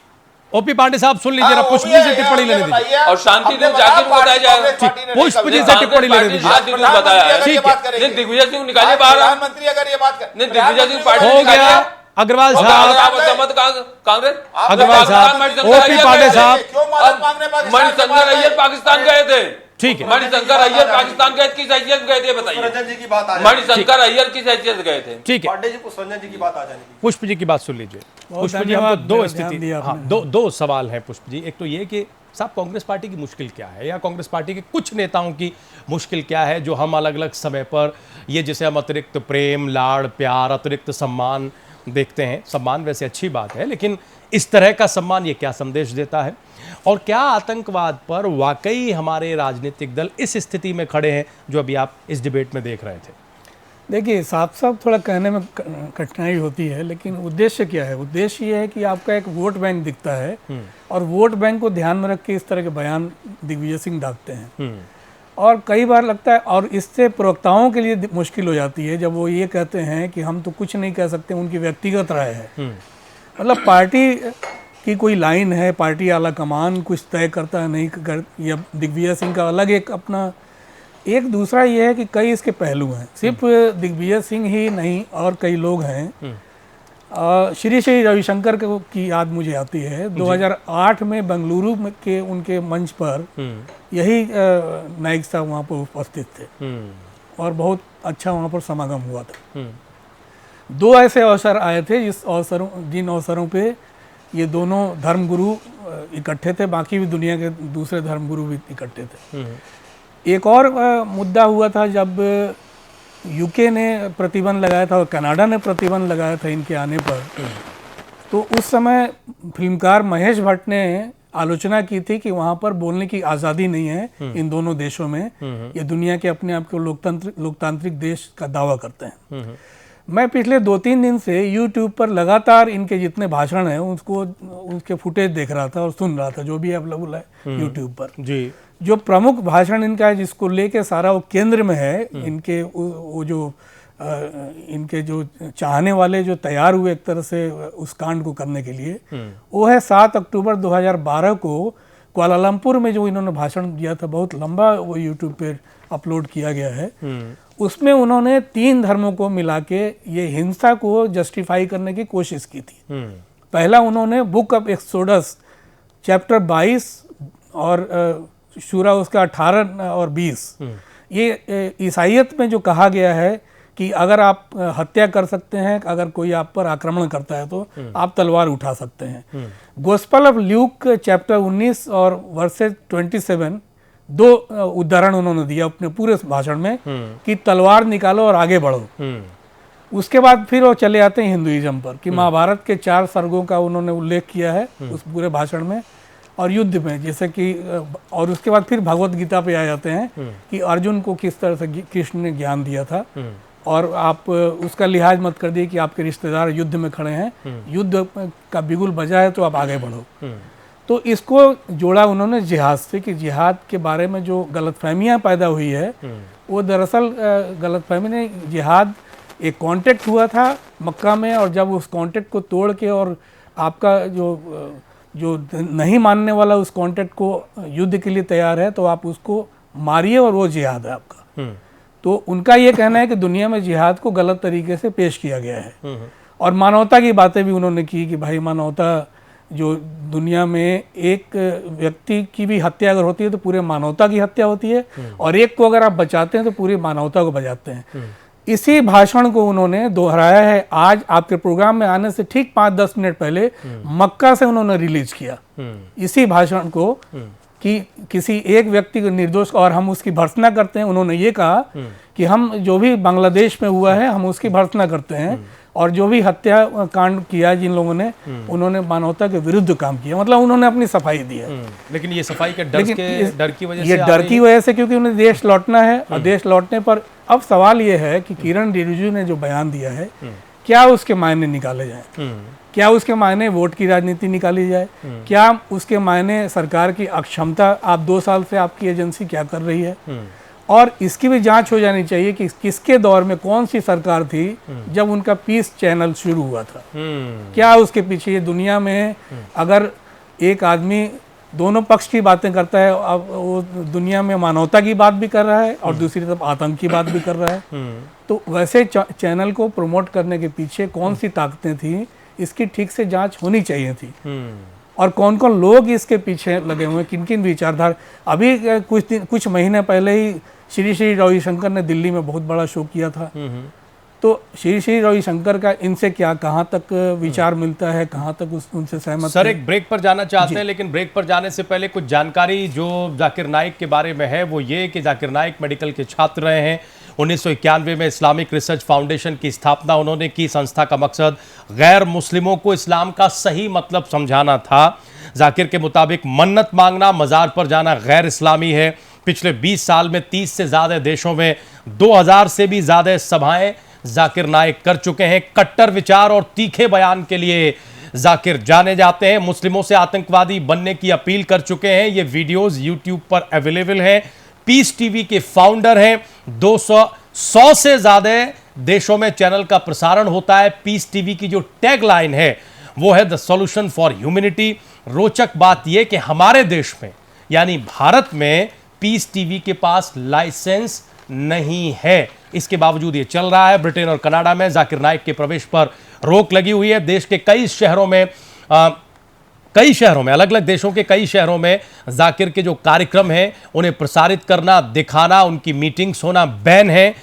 ओपी पांडे साहब, सुन लीजिए ना, हाँ, वो पुष्प भी जी है, से टिप्पणी ये लेने दीजिए। बताइए, और शांति हमने दूत जाकिर को बताया बताया जाएगा। कांग्रेस पार्टी ने नहीं पुष्प जी कभी से कहा। टिप्पणी लेने दीजिए। शांति दूत बताया है। प्रधानमंत्री अगर ये ठीक है। बात करेंगे। नहीं, दिग्विजय सिंह निकालिए बाहर। प्रधानमंत्री अगर ये बात नहीं, दिग्विजय सिंह पार्टी हो निकालिए। गया अग्रवाल और साहब, आप मत कांग्रेस अग्रवाल साहब, ओपी पांडे साहब, क्यों मदद मांगने पाकिस्तान के मणिशंकर पास अय्यर गए? पाकिस्तान गए थे। ठीक है। मणिशंकर अय्यर पाकिस्तान गए, किस हैसियत में गए थे बताइए? रंजन जी की बात आ जाएगी। मणिशंकर अय्यर किस हैसियत से गए थे? ठीक है। पांडे जी को रंजन जी की बात आ जाएगी। पुष्प जी की बात सुन लीजिए। पुष्प जी, हम तो धन्यवाद, दो मेरा स्थिति, ध्यान दिया हाँ, आपने। दो सवाल हैं पुष्प जी। एक तो ये कि साहब कांग्रेस पार्टी की मुश्किल क्या है, या कांग्रेस पार्टी के कुछ नेताओं की मुश्किल क्या है, जो हम अलग अलग समय पर ये जिसे हम अतिरिक्त प्रेम, लाड़, प्यार, अतिरिक्त सम्मान देखते हैं। सम्मान वैसे अच्छी बात है, लेकिन इस तरह का सम्मान ये क्या संदेश देता है? और क्या आतंकवाद पर वाकई हमारे राजनीतिक दल इस स्थिति में खड़े हैं जो अभी आप इस डिबेट में देख रहे थे? देखिए, साफ साफ थोड़ा कहने में कठिनाई होती है, लेकिन उद्देश्य क्या है? उद्देश्य ये है कि आपका एक वोट बैंक दिखता है और वोट बैंक को ध्यान में रख के इस तरह के बयान दिग्विजय सिंह दागते हैं। और कई बार लगता है, और इससे प्रवक्ताओं के लिए मुश्किल हो जाती है जब वो ये कहते हैं कि हम तो कुछ नहीं कह सकते, उनकी व्यक्तिगत राय है। मतलब पार्टी की कोई लाइन है, पार्टी आला कमान कुछ तय करता है, नहीं कर, या दिग्विजय सिंह का अलग एक अपना। एक दूसरा ये है कि कई इसके पहलू हैं, सिर्फ दिग्विजय सिंह ही नहीं और कई लोग हैं। श्री श्री रविशंकर की याद मुझे आती है, 2008 में बेंगलुरु के उनके मंच पर यही नाइक साहब वहाँ पर उपस्थित थे और बहुत अच्छा वहाँ पर समागम हुआ था। दो ऐसे अवसर आए थे जिन अवसरों पे ये दोनों धर्मगुरु इकट्ठे थे, बाकी भी दुनिया के दूसरे धर्मगुरु भी इकट्ठे थे। एक और मुद्दा हुआ था जब यूके ने प्रतिबंध लगाया था और कनाडा ने प्रतिबंध लगाया था इनके आने पर। तो उस समय फिल्मकार महेश भट्ट ने आलोचना की थी कि वहाँ पर बोलने की आज़ादी नहीं है इन दोनों देशों में, ये दुनिया के अपने आप को लोकतांत्रिक देश का दावा करते हैं। मैं पिछले 2-3 दिन से YouTube पर लगातार इनके जितने भाषण हैं उसके फुटेज देख रहा था और सुन रहा था, जो भी अवेलेबल है YouTube पर जी। जो प्रमुख भाषण इनका है, जिसको लेके सारा वो केंद्र में है, इनके वो जो इनके जो चाहने वाले जो तैयार हुए एक तरह से उस कांड को करने के लिए, वो है 7 अक्टूबर 2012 को कुआलालंपुर में जो इन्होंने भाषण दिया था, बहुत लंबा वो यूट्यूब पे अपलोड किया गया है। उसमें उन्होंने 3 धर्मों को मिला के ये हिंसा को जस्टिफाई करने की कोशिश की थी। पहला उन्होंने बुक ऑफ एक्सोडस चैप्टर 22 और शूरा उसका 18 और 20, ये ईसाइयत में जो कहा गया है कि अगर आप हत्या कर सकते हैं, अगर कोई आप पर आक्रमण करता है तो आप तलवार उठा सकते हैं। गॉस्पेल ऑफ ल्यूक चैप्टर 19 और वर्सेस 27, 2 उदाहरण उन्होंने दिया अपने पूरे भाषण में कि तलवार निकालो और आगे बढ़ो। उसके बाद फिर वो चले आते हैं हिंदुइज्म पर कि महाभारत के 4 सर्गों का उन्होंने उल्लेख किया है उस पूरे भाषण में, और युद्ध में जैसे कि, और उसके बाद फिर भगवत गीता पे आ जाते हैं कि अर्जुन को किस तरह से कृष्ण ने ज्ञान दिया था, और आप उसका लिहाज मत कर दिए कि आपके रिश्तेदार युद्ध में खड़े हैं, युद्ध का बिगुल बजा है तो आप आगे बढ़ो। तो इसको जोड़ा उन्होंने जिहाद से कि जिहाद के बारे में जो गलतफहमियां पैदा हुई है वो दरअसल गलतफहमी ने, जिहाद एक कॉन्टेक्ट हुआ था मक्का में, और जब उस कॉन्टेक्ट को तोड़ के और आपका जो नहीं मानने वाला उस कॉन्टेक्ट को युद्ध के लिए तैयार है तो आप उसको मारिए और वो जिहाद है आपका। तो उनका ये कहना है कि दुनिया में जिहाद को गलत तरीके से पेश किया गया है और मानवता की बातें भी उन्होंने की कि भाई मानवता जो दुनिया में एक व्यक्ति की भी हत्या अगर होती है तो पूरे मानवता की हत्या होती है और एक को अगर आप बचाते हैं तो पूरी मानवता को बचाते हैं। इसी भाषण को उन्होंने दोहराया है आज आपके प्रोग्राम में आने से ठीक 5-10 मिनट पहले मक्का से उन्होंने रिलीज किया इसी भाषण को कि किसी एक व्यक्ति को निर्दोष और हम उसकी भर्त्सना करते हैं। उन्होंने ये कहा कि हम जो भी बांग्लादेश में हुआ है हम उसकी भर्त्सना करते हैं और जो भी हत्या कांड किया जिन लोगों ने उन्होंने मानवता के विरुद्ध काम किया, मतलब उन्होंने अपनी सफाई दी है। लेकिन ये सफाई के डर की वजह से ये डर की वजह से क्योंकि उन्हें देश लौटना है और देश लौटने पर अब सवाल ये है कि किरण रिजिजू ने जो बयान दिया है क्या उसके मायने निकाले जाए, क्या उसके मायने वोट की राजनीति निकाली जाए, क्या उसके मायने सरकार की अक्षमता, आप 2 साल से आपकी एजेंसी क्या कर रही है और इसकी भी जांच हो जानी चाहिए कि किसके दौर में कौन सी सरकार थी जब उनका पीस चैनल शुरू हुआ था। क्या उसके पीछे ये दुनिया में अगर एक आदमी दोनों पक्ष की बातें करता है, अब वो दुनिया में मानवता की बात भी कर रहा है और दूसरी तरफ आतंक की बात भी कर रहा है, तो वैसे चैनल को प्रमोट करने के पीछे कौन सी ताकतें थी इसकी ठीक से जांच होनी चाहिए थी और कौन कौन लोग इसके पीछे लगे हुए, किन किन विचारधारा। अभी कुछ महीने पहले ही श्री श्री रविशंकर ने दिल्ली में बहुत बड़ा शो किया था, तो श्री श्री रविशंकर का इनसे क्या कहाँ तक विचार मिलता है, कहाँ तक उनसे सहमत सर एक ब्रेक पर जाना चाहते हैं लेकिन ब्रेक पर जाने से पहले कुछ जानकारी जो जाकिर नाइक के बारे में है वो ये कि जाकिर नाइक मेडिकल के छात्र रहे हैं। 1991 में इस्लामिक रिसर्च फाउंडेशन की स्थापना उन्होंने की। संस्था का मकसद गैर मुस्लिमों को इस्लाम का सही मतलब समझाना था। जाकिर के मुताबिक मन्नत मांगना, मज़ार पर जाना गैर इस्लामी है। पिछले 20 साल में 30 से ज़्यादा देशों में 2000 से भी ज़्यादा सभाएं जाकिर नाइक कर चुके हैं। कट्टर विचार और तीखे बयान के लिए जाकिर जाने जाते हैं। मुस्लिमों से आतंकवादी बनने की अपील कर चुके हैं। ये वीडियोस यूट्यूब पर अवेलेबल हैं। पीस टीवी के फाउंडर हैं। 100 से ज़्यादा देशों में चैनल का प्रसारण होता है। पीस टीवी की जो टैगलाइन है वो है द सॉल्यूशन फॉर ह्यूमैनिटी। रोचक बात यह कि हमारे देश में यानी भारत में पीस टीवी के पास लाइसेंस नहीं है, इसके बावजूद ये चल रहा है। ब्रिटेन और कनाडा में जाकिर नाइक के प्रवेश पर रोक लगी हुई है। देश के कई शहरों में अलग अलग देशों के कई शहरों में जाकिर के जो कार्यक्रम हैं उन्हें प्रसारित करना, दिखाना, उनकी मीटिंग्स होना बैन है।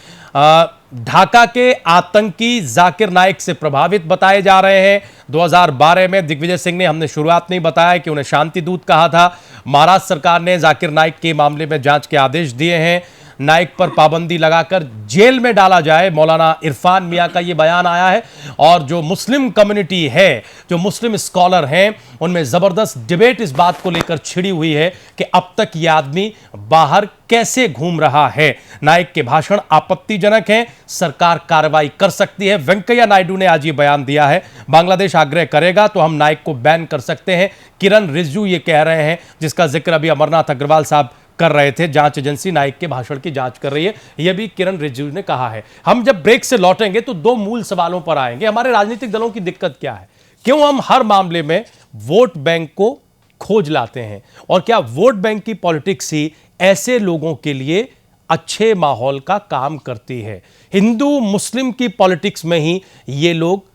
ढाका के आतंकी जाकिर नाइक से प्रभावित बताए जा रहे हैं। 2012 में दिग्विजय सिंह ने, हमने शुरुआत में ही बताया कि उन्हें शांति दूत कहा था। महाराष्ट्र सरकार ने जाकिर नाइक के मामले में जांच के आदेश दिए हैं। नाइक पर पाबंदी लगाकर जेल में डाला जाए, मौलाना इरफान मियां का यह बयान आया है। और जो मुस्लिम कम्युनिटी है, जो मुस्लिम स्कॉलर हैं, उनमें जबरदस्त डिबेट इस बात को लेकर छिड़ी हुई है कि अब तक यह आदमी बाहर कैसे घूम रहा है। नाइक के भाषण आपत्तिजनक हैं, सरकार कार्रवाई कर सकती है। वेंकैया नायडू ने आज ये बयान दिया है, बांग्लादेश आग्रह करेगा तो हम नाइक को बैन कर सकते हैं। किरण रिजिजू ये कह रहे हैं, जिसका जिक्र अभी अमरनाथ अग्रवाल साहब कर रहे थे। जांच एजेंसी नाइक के भाषण की जांच कर रही है, यह भी किरण रिजिजू ने कहा है। हम जब ब्रेक से लौटेंगे तो 2 मूल सवालों पर आएंगे। हमारे राजनीतिक दलों की दिक्कत क्या है, क्यों हम हर मामले में वोट बैंक को खोज लाते हैं, और क्या वोट बैंक की पॉलिटिक्स ही ऐसे लोगों के लिए अच्छे माहौल का काम करती है। हिंदू मुस्लिम की पॉलिटिक्स में ही ये लोग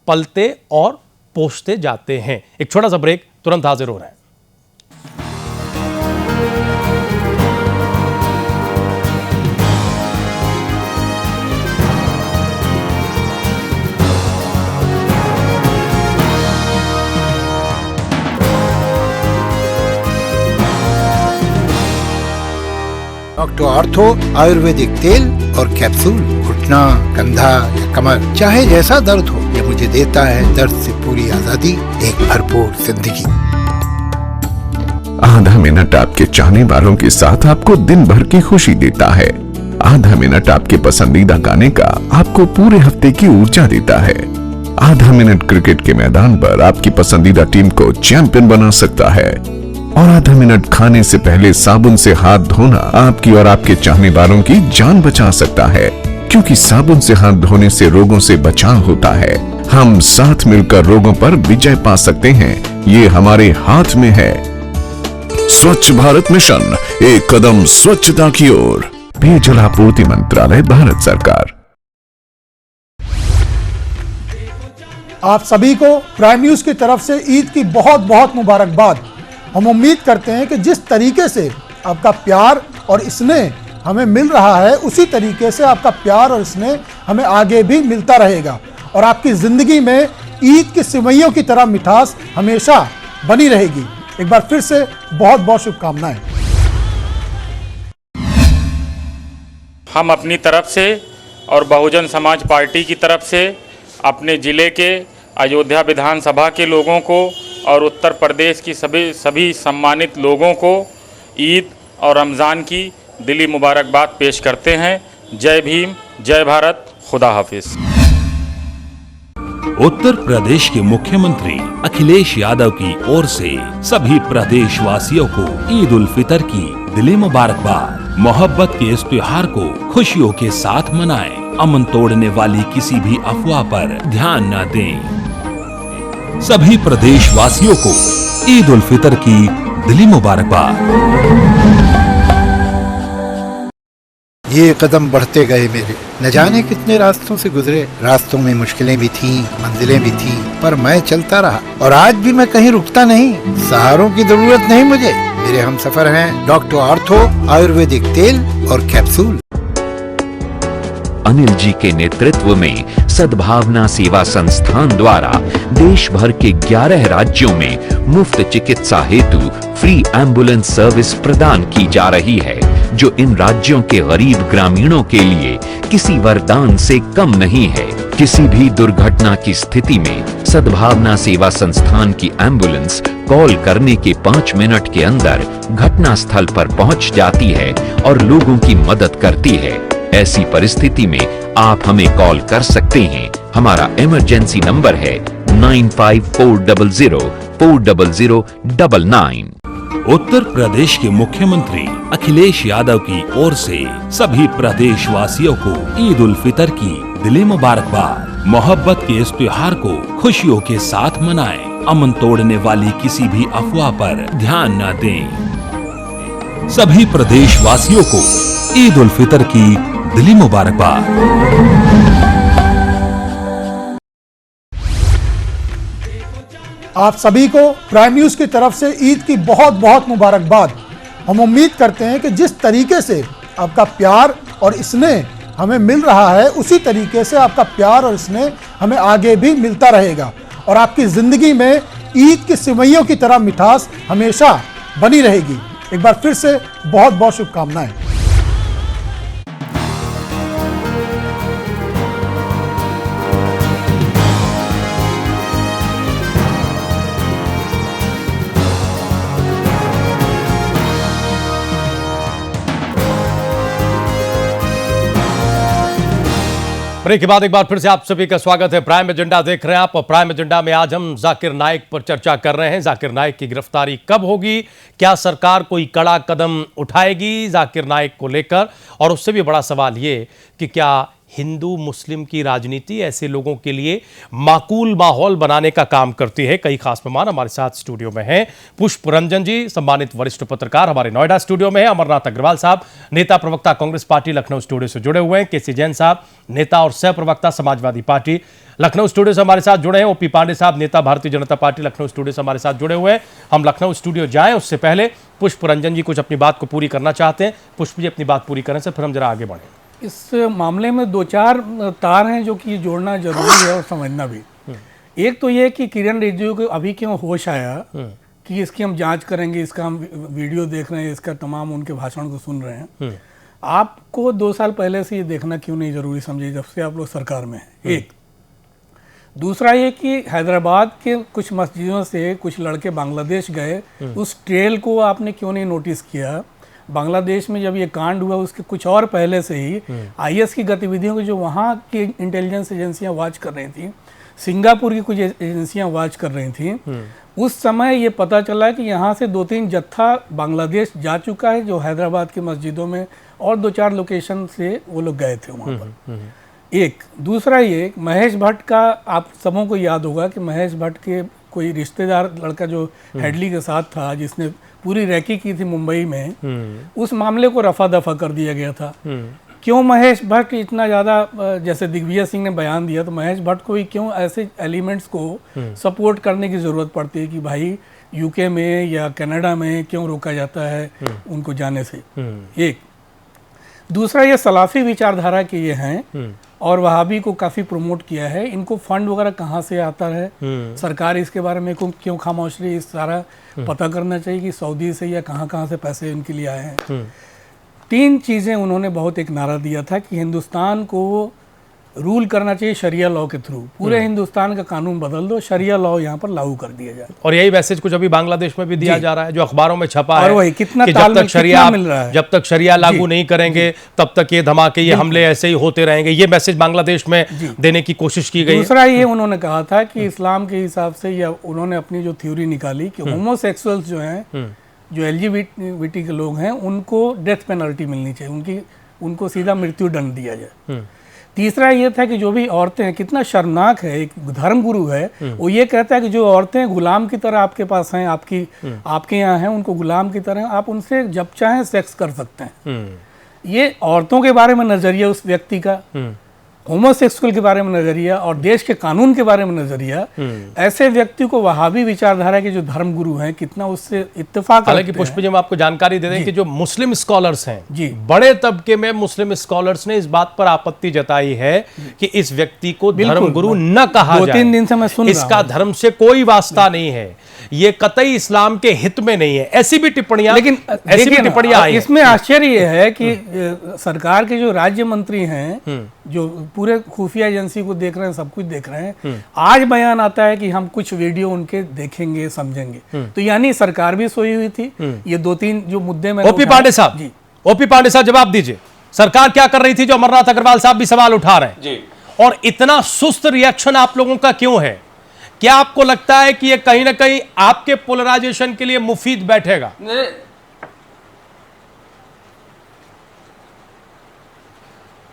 पलते और पोषते जाते हैं। एक छोटा सा ब्रेक, तुरंत हाजिर हो रहे हैं। डॉक्टर आर्थो आयुर्वेदिक तेल और कैप्सूल, घुटना, कंधा या कमर, चाहे जैसा दर्द हो, ये मुझे देता है दर्द से पूरी आजादी, एक भरपूर जिंदगी। आधा मिनट आपके चाहने वालों के साथ आपको दिन भर की खुशी देता है। आधा मिनट आपके पसंदीदा गाने का आपको पूरे हफ्ते की ऊर्जा देता है। आधा मिनट क्रिकेट के मैदान पर आपकी पसंदीदा टीम को चैंपियन बना सकता है। और आधा मिनट खाने से पहले साबुन से हाथ धोना आपकी और आपके चाहने वालों की जान बचा सकता है, क्योंकि साबुन से हाथ धोने से रोगों से बचाव होता है। हम साथ मिलकर रोगों पर विजय पा सकते हैं, ये हमारे हाथ में है। स्वच्छ भारत मिशन, एक कदम स्वच्छता की ओर। पेयजल आपूर्ति मंत्रालय, भारत सरकार। आप सभी को प्राइम न्यूज की तरफ से ईद की बहुत बहुत मुबारकबाद। हम उम्मीद करते हैं कि जिस तरीके से आपका प्यार और स्नेह हमें मिल रहा है, उसी तरीके से आपका प्यार और स्नेह हमें आगे भी मिलता रहेगा और आपकी जिंदगी में ईद की सिवैयों की तरह मिठास हमेशा बनी रहेगी। एक बार फिर से बहुत बहुत शुभकामनाएं। हम अपनी तरफ से और बहुजन समाज पार्टी की तरफ से अपने ज़िले के अयोध्या विधानसभा के लोगों को और उत्तर प्रदेश की सभी सम्मानित लोगों को ईद और रमज़ान की दिली मुबारकबाद पेश करते हैं। जय भीम, जय भारत, खुदा हाफिज। उत्तर प्रदेश के मुख्यमंत्री अखिलेश यादव की ओर से सभी प्रदेशवासियों को ईद उल फितर की दिली मुबारकबाद। मोहब्बत के इस त्योहार को खुशियों के साथ मनाएं। अमन तोड़ने वाली किसी भी अफवाह पर ध्यान न दें। सभी प्रदेशवासियों को ईद उल फितर की दिली मुबारकबाद। ये कदम बढ़ते गए मेरे, न जाने कितने रास्तों से गुजरे। रास्तों में मुश्किलें भी थीं, मंजिलें भी थीं, पर मैं चलता रहा और आज भी मैं कहीं रुकता नहीं। सहारों की जरूरत नहीं मुझे, मेरे हमसफर हैं डॉक्टर आर्थो आयुर्वेदिक तेल और कैप्सूल। अनिल जी के नेतृत्व में सद्भावना सेवा संस्थान द्वारा देश भर के 11 राज्यों में मुफ्त चिकित्सा हेतु फ्री एम्बुलेंस सर्विस प्रदान की जा रही है, जो इन राज्यों के गरीब ग्रामीणों के लिए किसी वरदान से कम नहीं है। किसी भी दुर्घटना की स्थिति में सद्भावना सेवा संस्थान की एम्बुलेंस कॉल करने के 5 मिनट के अंदर घटना स्थल पर पहुंच जाती है और लोगों की मदद करती है। ऐसी परिस्थिति में आप हमें कॉल कर सकते हैं। हमारा इमरजेंसी नंबर है 9540040099। उत्तर प्रदेश के मुख्यमंत्री अखिलेश यादव की ओर से सभी प्रदेशवासियों को ईद उल फितर की दिली मुबारकबाद। मोहब्बत के इस त्योहार को खुशियों के साथ मनाएं। अमन तोड़ने वाली किसी भी अफवाह पर ध्यान न दें। सभी प्रदेशवासियों को ईद उल फितर की दिली मुबारकबाद। आप सभी को प्राइम न्यूज की तरफ से ईद की बहुत बहुत मुबारकबाद। हम उम्मीद करते हैं कि जिस तरीके से आपका प्यार और स्नेह हमें मिल रहा है, उसी तरीके से आपका प्यार और स्नेह हमें आगे भी मिलता रहेगा और आपकी जिंदगी में ईद की सिवैयों की तरह मिठास हमेशा बनी रहेगी। एक बार फिर से बहुत बहुत शुभकामनाएं। ब्रेक के बाद एक बार फिर से आप सभी का स्वागत है। प्राइम एजेंडा देख रहे हैं आप और प्राइम एजेंडा में आज हम जाकिर नाइक पर चर्चा कर रहे हैं। जाकिर नाइक की गिरफ्तारी कब होगी, क्या सरकार कोई कड़ा कदम उठाएगी जाकिर नाइक को लेकर, और उससे भी बड़ा सवाल ये कि क्या हिंदू मुस्लिम की राजनीति ऐसे लोगों के लिए माकूल माहौल बनाने का काम करती है। कई खास मेहमान हमारे साथ स्टूडियो में हैं। पुष्प रंजन जी, सम्मानित वरिष्ठ पत्रकार, हमारे नोएडा स्टूडियो में हैं। अमरनाथ अग्रवाल साहब, नेता प्रवक्ता कांग्रेस पार्टी लखनऊ स्टूडियो से जुड़े हुए हैं। केसी जैन साहब, नेता और सह प्रवक्ता समाजवादी पार्टी लखनऊ स्टूडियो से हमारे साथ जुड़े हैं। ओपी पांडे साहब, नेता भारतीय जनता पार्टी लखनऊ स्टूडियो से हमारे साथ जुड़े हुए हैं। हम लखनऊ स्टूडियो जाएं उससे पहले पुष्प रंजन जी कुछ अपनी बात को पूरी करना चाहते हैं। पुष्प जी अपनी बात पूरी करने से फिर हम जरा आगे बढ़ें। इस मामले में 2-4 तार हैं जो कि जोड़ना जरूरी है और समझना भी। एक तो ये कि किरण रिजिजू को अभी क्यों होश आया कि इसकी हम जांच करेंगे, इसका हम वीडियो देख रहे हैं, इसका तमाम उनके भाषण को सुन रहे हैं। आपको 2 साल पहले से ये देखना क्यों नहीं जरूरी समझे जब से आप लोग सरकार में हैं? एक दूसरा ये कि हैदराबाद के कुछ मस्जिदों से कुछ लड़के बांग्लादेश गए, उस ट्रेल को आपने क्यों नहीं नोटिस किया? बांग्लादेश में जब ये कांड हुआ उसके कुछ और पहले से ही आईएस की गतिविधियों को जो वहाँ की इंटेलिजेंस एजेंसियां वॉच कर रही थी, सिंगापुर की कुछ एजेंसियां वॉच कर रही थी, उस समय ये पता चला कि यहाँ से 2-3 जत्था बांग्लादेश जा चुका है जो हैदराबाद की मस्जिदों में और 2-4 लोकेशन से वो लोग गए थे वहाँ पर। एक दूसरा ये महेश भट्ट का, आप सबों को याद होगा कि महेश भट्ट के कोई रिश्तेदार लड़का जो हेडली के साथ था, जिसने पूरी रैकी की थी मुंबई में, उस मामले को रफा दफा कर दिया गया था। क्यों महेश भट्ट इतना ज़्यादा, जैसे दिग्विजय सिंह ने बयान दिया, तो महेश भट्ट को भी क्यों ऐसे एलिमेंट्स को सपोर्ट करने की ज़रूरत पड़ती है कि भाई यूके में या कनाडा में क्यों रोका जाता है उनको जाने से। एक दूसरा, ये सलाफी विचारधारा के ये हैं और वहाबी को काफ़ी प्रमोट किया है। इनको फंड वगैरह कहाँ से आता है, सरकार इसके बारे में क्यों खामोश रही, इस सारा पता करना चाहिए कि सऊदी से या कहाँ से पैसे इनके लिए आए हैं। 3 चीज़ें उन्होंने बहुत एक नारा दिया था कि हिंदुस्तान को रूल करना चाहिए शरिया लॉ के थ्रू, पूरे हिंदुस्तान का कानून बदल दो, शरिया लॉ यहाँ पर लागू कर दिया जाए। और यही मैसेज कुछ अभी बांग्लादेश में भी दिया जा रहा है, जो अखबारों में छपा है। और वही कितना कि जब तक शरिया लागू नहीं करेंगे तब तक ये धमाके, ये हमले ऐसे ही होते रहेंगे। ये मैसेज बांग्लादेश में देने की कोशिश की गई। दूसरा ये उन्होंने कहा था कि इस्लाम के हिसाब से, या उन्होंने अपनी जो थ्योरी निकाली कि होमोसेक्सुअल्स जो हैं, जो LGBT के लोग हैं, उनको डेथ पेनल्टी मिलनी चाहिए, उनको सीधा मृत्यु दंड दिया जाए। तीसरा ये था कि जो भी औरतें हैं, कितना शर्मनाक है, एक धर्मगुरु है, वो ये कहता है कि जो औरतें गुलाम की तरह आपके पास हैं, आपके यहाँ हैं, उनको गुलाम की तरह आप उनसे जब चाहें सेक्स कर सकते हैं। ये औरतों के बारे में नजरिया उस व्यक्ति का, होमोसेक्सुअल के बारे में नजरिया और देश के कानून के बारे में नजरिया, ऐसे व्यक्ति को वहाबी विचारधारा के जो धर्मगुरु हैं कितना उससे इत्तेफाक। हालांकि पुष्प जी, हम आपको जानकारी दे दें कि जो मुस्लिम स्कॉलर्स हैं, बड़े तबके में मुस्लिम स्कॉलर्स ने इस बात पर आपत्ति जताई है कि इस व्यक्ति को धर्मगुरु न कहा जाए। 2-3 दिन से मैं सुन रहा हूं, इसका धर्म से कोई वास्ता नहीं है, ये कतई इस्लाम के हित में नहीं है। ऐसी भी टिप्पणियां, लेकिन ऐसी भी टिप्पणियां आई। इसमें आश्चर्य यह है कि सरकार के जो राज्य मंत्री हैं, जो पूरे खुफिया एजेंसी को देख रहे हैं, सब कुछ देख रहे हैं, आज बयान आता है कि हम कुछ वीडियो उनके देखेंगे, समझेंगे। तो यानी सरकार भी सोई हुई थी। ये 2-3 जो मुद्दे में ओपी पांडे साहब जवाब दीजिए, सरकार क्या कर रही थी जो अमरनाथ अग्रवाल साहब भी सवाल उठा रहे हैं जी, और इतना सुस्त रिएक्शन आप लोगों का क्यों है? क्या आपको लगता है कि ये कहीं ना कहीं आपके पोलराइजेशन के लिए मुफीद बैठेगा?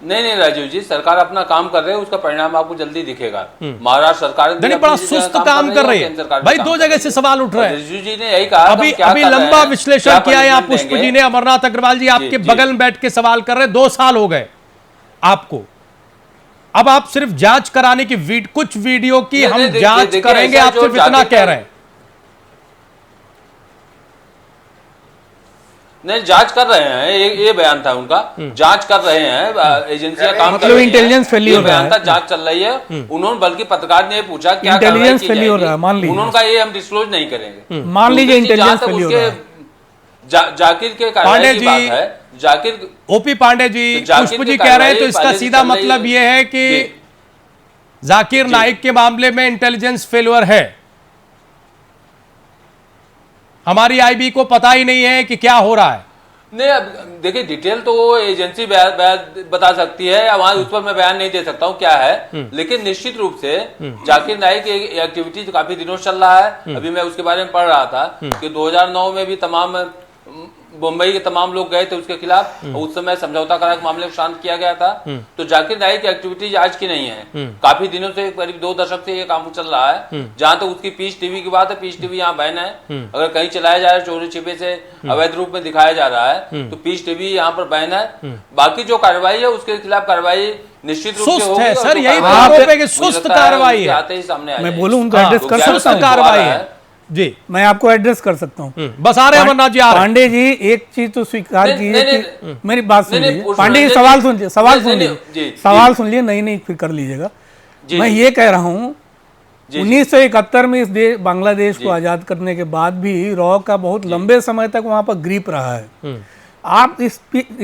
नहीं राजीव जी, सरकार अपना काम कर रहे है, उसका परिणाम आपको जल्दी दिखेगा। महाराष्ट्र सरकार बड़ा सुस्त काम कर रही है भाई। 2 जगह से सवाल उठ रहे हैं। राजीव जी ने यही कहा, अभी लंबा विश्लेषण किया है पुष्प जी ने। अमरनाथ अग्रवाल जी आपके बगल में बैठ के सवाल कर रहे हैं, 2 साल हो गए आपको। अब आप सिर्फ जांच कराने की कुछ वीडियो की हम जांच करेंगे, आप सिर्फ इतना कह रहे हैं। नहीं, जांच कर रहे हैं, ये बयान था उनका, जांच कर रहे हैं, एजेंसियां काम कर रही हैं, इंटेलिजेंस फेलियर बयान था, जांच चल रही है। उन्होंने, बल्कि पत्रकार ने पूछा क्या इंटेलिजेंस फेलियर है, मान लीजिए, उन्होंने कहा ये हम डिस्क्लोज नहीं करेंगे। मान लीजिए इंटेलिजेंस फेलियर है। जाकिर के कार्रवाई की बात है, जाकिर ओपी पांडे जी, पुष्प जी कह रहे हैं, तो इसका सीधा मतलब यह है कि जाकिर नाइक के मामले में इंटेलिजेंस फेलियर है। हमारी आईबी को पता ही नहीं है कि क्या हो रहा है। नहीं, अब देखिए, डिटेल तो वो एजेंसी बता सकती है, वहां उस पर मैं बयान नहीं दे सकता हूँ क्या है। लेकिन निश्चित रूप से जाकिर नाइक की एक्टिविटी तो काफी दिनों से चल रहा है। अभी मैं उसके बारे में पढ़ रहा था कि 2009 में भी मुंबई के तमाम लोग गए थे उसके खिलाफ, उस समय समझौता करा के मामले को शांत किया गया था। तो जाकिर नाइक की एक्टिविटीज आज की नहीं है, काफी दिनों से, करीब 2 दशक से ये काम चल रहा है। जहां तक उसकी पीस टीवी की बात है, पीस टीवी यहाँ बैन है। अगर कहीं चलाया जा रहा है, चोरी छिपे से अवैध रूप में दिखाया जा रहा है, तो पीस टीवी यहाँ पर बैन है। बाकी जो कार्रवाई है उसके खिलाफ कार्रवाई निश्चित रूप से होगी। सर, यही आरोप है कि सुस्त कार्रवाई है। आते ही सामने मैं बोलूं उनको एड्रेस कर सकता हूं, कार्रवाई है जी, मैं आपको एड्रेस कर सकता हूं। बस आ रहे हैं अमरनाथ जी, पांडे जी, एक चीज तो स्वीकार कीजिए कि मेरी बात सुनिए। पांडे जी, सवाल सुनिए, सवाल सुन लिए, नहीं फिर कर लीजिएगा। मैं ये कह रहा हूं, 1971 में इस बांग्लादेश को आजाद करने के बाद भी रॉ का बहुत लंबे समय तक वहां पर ग्रिप रहा है। आप इस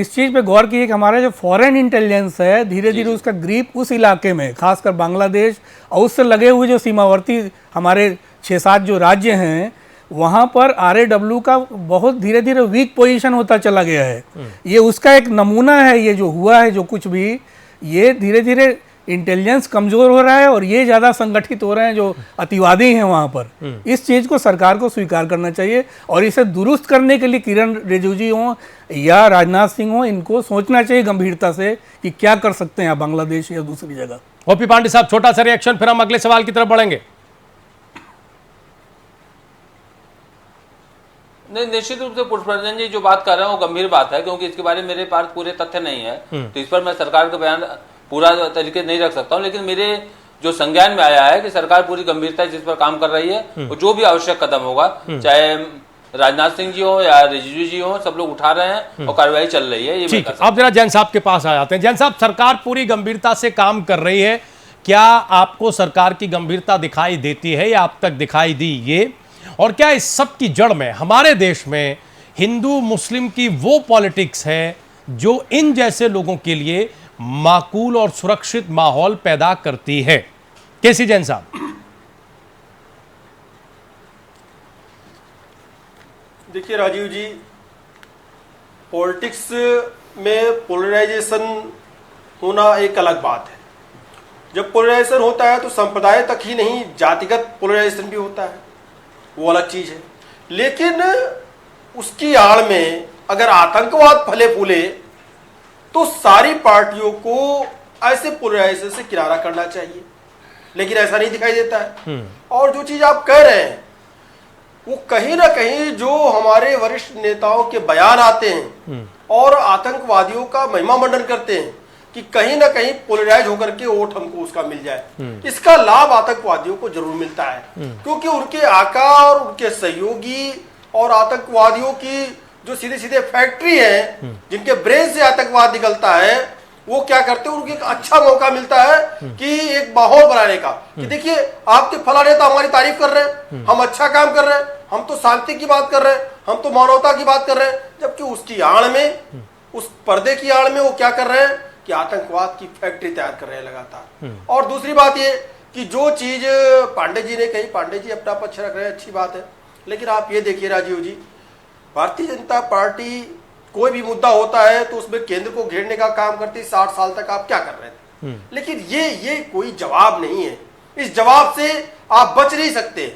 चीज पे गौर कीजिए कि हमारा जो फॉरेन इंटेलिजेंस है, धीरे धीरे उसका ग्रिप उस इलाके में, खासकर बांग्लादेश और उससे लगे हुए जो सीमावर्ती हमारे 6-7 जो राज्य हैं, वहाँ पर RAW का बहुत धीरे धीरे वीक पोजीशन होता चला गया है। ये उसका एक नमूना है। ये जो हुआ है, जो कुछ भी, ये धीरे धीरे इंटेलिजेंस कमज़ोर हो रहा है और ये ज़्यादा संगठित हो रहे हैं जो अतिवादी हैं वहाँ पर। इस चीज़ को सरकार को स्वीकार करना चाहिए और इसे दुरुस्त करने के लिए किरण रिजिजू जी हों या राजनाथ सिंह हों, इनको सोचना चाहिए गंभीरता से कि क्या कर सकते हैं बांग्लादेश या दूसरी जगह। ओपी पांडे साहब, छोटा सा रिएक्शन, फिर हम अगले सवाल की तरफ बढ़ेंगे। नहीं, निश्चित रूप से पुष्परंजन जी जो बात कर रहे हैं वो गंभीर बात है, क्योंकि इसके बारे में मेरे पास पूरे तथ्य नहीं है, तो इस पर मैं सरकार का बयान पूरा तरीके नहीं रख सकता हूं। लेकिन मेरे जो संज्ञान में आया है कि सरकार पूरी गंभीरता जिस पर काम कर रही है, और जो भी आवश्यक कदम होगा, चाहे राजनाथ सिंह जी हो या रिजिजू जी हो, सब लोग उठा रहे हैं और कार्रवाई चल रही है। ये ठीक है, अब जरा जैन साहब के पास आ जाते हैं। जैन साहब, सरकार पूरी गंभीरता से काम कर रही है, क्या आपको सरकार की गंभीरता दिखाई देती है या अब तक दिखाई दी ये? और क्या इस सब की जड़ में हमारे देश में हिंदू मुस्लिम की वो पॉलिटिक्स है जो इन जैसे लोगों के लिए माकूल और सुरक्षित माहौल पैदा करती है? केसी जैन साहब। देखिए राजीव जी, पॉलिटिक्स में पोलराइजेशन होना एक अलग बात है। जब पोलराइजेशन होता है तो संप्रदाय तक ही नहीं, जातिगत पोलराइजेशन भी होता है, वो अलग चीज है। लेकिन उसकी आड़ में अगर आतंकवाद फले फूले तो सारी पार्टियों को ऐसे पोलराइजेशन से किनारा करना चाहिए, लेकिन ऐसा नहीं दिखाई देता है। और जो चीज आप कह रहे हैं वो कहीं ना कहीं जो हमारे वरिष्ठ नेताओं के बयान आते हैं और आतंकवादियों का महिमा मंडन करते हैं कि कहीं ना कहीं पोलराइज होकर के वोट हमको उसका मिल जाए, इसका लाभ आतंकवादियों को जरूर मिलता है, क्योंकि उनके आका और उनके सहयोगी और आतंकवादियों की जो सीधे सीधे फैक्ट्री है, जिनके ब्रेन से आतंकवाद निकलता है, वो क्या करते हैं, उनको एक अच्छा मौका मिलता है कि एक माहौल बनाने का, कि देखिए आपके फला नेता हमारी तारीफ कर रहे हैं, हम अच्छा काम कर रहे हैं, हम तो शांति की बात कर रहे हैं, हम तो मानवता की बात कर रहे हैं, जबकि उसकी आड़ में, उस पर्दे की आड़ में वो क्या कर रहे हैं कि आतंकवाद की फैक्ट्री तैयार कर रहे हैं लगातार। और दूसरी बात ये कि जो चीज पांडे जी ने कही, पांडे जी अपना पक्ष रख रहे हैं, अच्छी बात है, लेकिन आप ये देखिए राजीव जी, भारतीय जनता पार्टी कोई भी मुद्दा होता है तो उसमें केंद्र को घेरने का काम करती है। 60 साल तक आप क्या कर रहे थे? लेकिन ये कोई जवाब नहीं है, इस जवाब से आप बच नहीं सकते।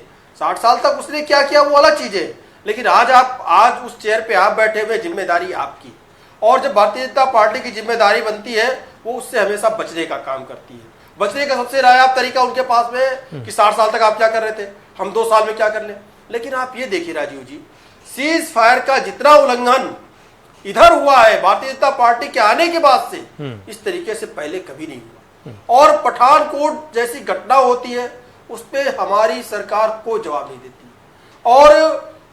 60 साल तक उसने क्या किया वो अलग चीज है, लेकिन आज उस चेयर पे आप बैठे हुए, जिम्मेदारी आपकी, और जब भारतीय जनता पार्टी की जिम्मेदारी बनती है वो उससे हमेशा बचने का काम करती है। बचने का सबसे नायाब तरीका उनके पास में है कि 60 साल तक आप क्या कर रहे थे, हम 2 साल में क्या कर ले। लेकिन आप ये देखिए राजीव जी, सीज फायर का जितना उल्लंघन इधर हुआ है भारतीय जनता पार्टी के आने के बाद से, इस तरीके से पहले कभी नहीं हुआ। और पठानकोट जैसी घटना होती है उस पर हमारी सरकार कोई जवाब नहीं देती, और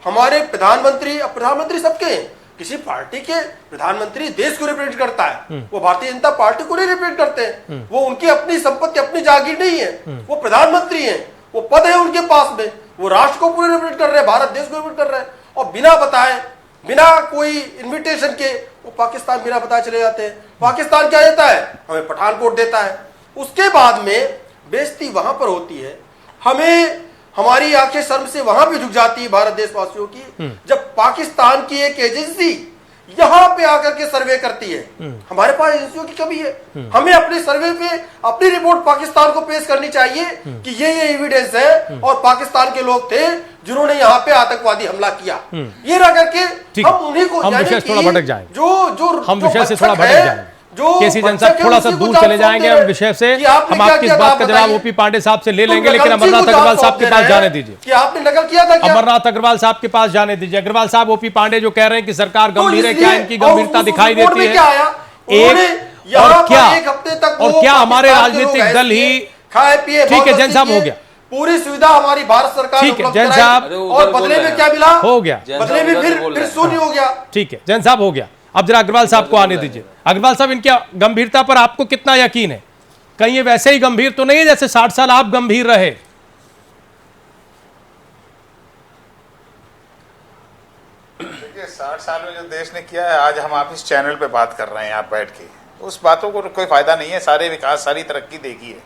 हमारे प्रधानमंत्री सबके हैं, किसी पार्टी के प्रधानमंत्री देश को रिप्रेजेंट करता है, वो भारतीय जनता पार्टी को नहीं रिप्रेजेंट करते हैं, वो उनकी अपनी संपत्ति अपनी जागीर नहीं है, वो प्रधानमंत्री हैं, वो पद है उनके पास में, वो राष्ट्र को पूरे रिप्रेजेंट कर रहे हैं, भारत देश को रिप्रेजेंट कर रहे हैं, और बिना बताए, बिना कोई इन्विटेशन के वो पाकिस्तान बिना बताए चले जाते हैं। पाकिस्तान क्या देता है, हमें पठानकोट देता है, उसके बाद में बेइज्जती वहां पर होती है, हमें हमारी आंखें शर्म से वहां भी झुक जाती है भारत देशवासियों की, जब पाकिस्तान की एक एजेंसी यहां पे आकर के सर्वे करती है। हमारे पास एजेंसियों की कमी है, हमें अपने सर्वे पे अपनी रिपोर्ट पाकिस्तान को पेश करनी चाहिए कि ये एविडेंस है और पाकिस्तान के लोग थे जिन्होंने यहाँ पे आतंकवादी हमला किया। ये रह करके हम उन्हीं को, हम विषय से थोड़ा भटक जाएंगे, जो हम विषय से थोड़ा भटक जाएंगे। केसी जैन साहब, थोड़ा सा दूर चले जाएंगे हम विषय से, हम आपकी इस बात का जवाब ओपी पांडे साहब से ले लेंगे, लेकिन अमरनाथ अग्रवाल साहब के पास जाने दीजिए। कि आपने नकल किया था क्या? अमरनाथ अग्रवाल साहब के पास जाने दीजिए। अग्रवाल साहब, ओपी पांडे जो कह रहे हैं कि सरकार गंभीर है, क्या इनकी गंभीरता दिखाई देती है? और क्या हमारे राजनीतिक दल ही, खाए पिए, ठीक है जैन साहब, हो गया, पूरी सुविधा हमारी भारत सरकार, ठीक है जैन साहब, और बदले में क्या मिला? हो गया, बदले में फिर शून्य हो गया। ठीक है जैन साहब, हो गया। अब जरा अग्रवाल साहब को आने दीजिए। अग्रवाल साहब, इनकी गंभीरता पर आपको कितना यकीन है? कहीं ये वैसे ही गंभीर तो नहीं है जैसे 60 साल आप गंभीर रहे? देखिए, 60 साल में जो देश ने किया है, आज हम आप इस चैनल पे बात कर रहे हैं यहाँ बैठ के, उस बातों को कोई फायदा नहीं है। सारे विकास, सारी तरक्की देखी है।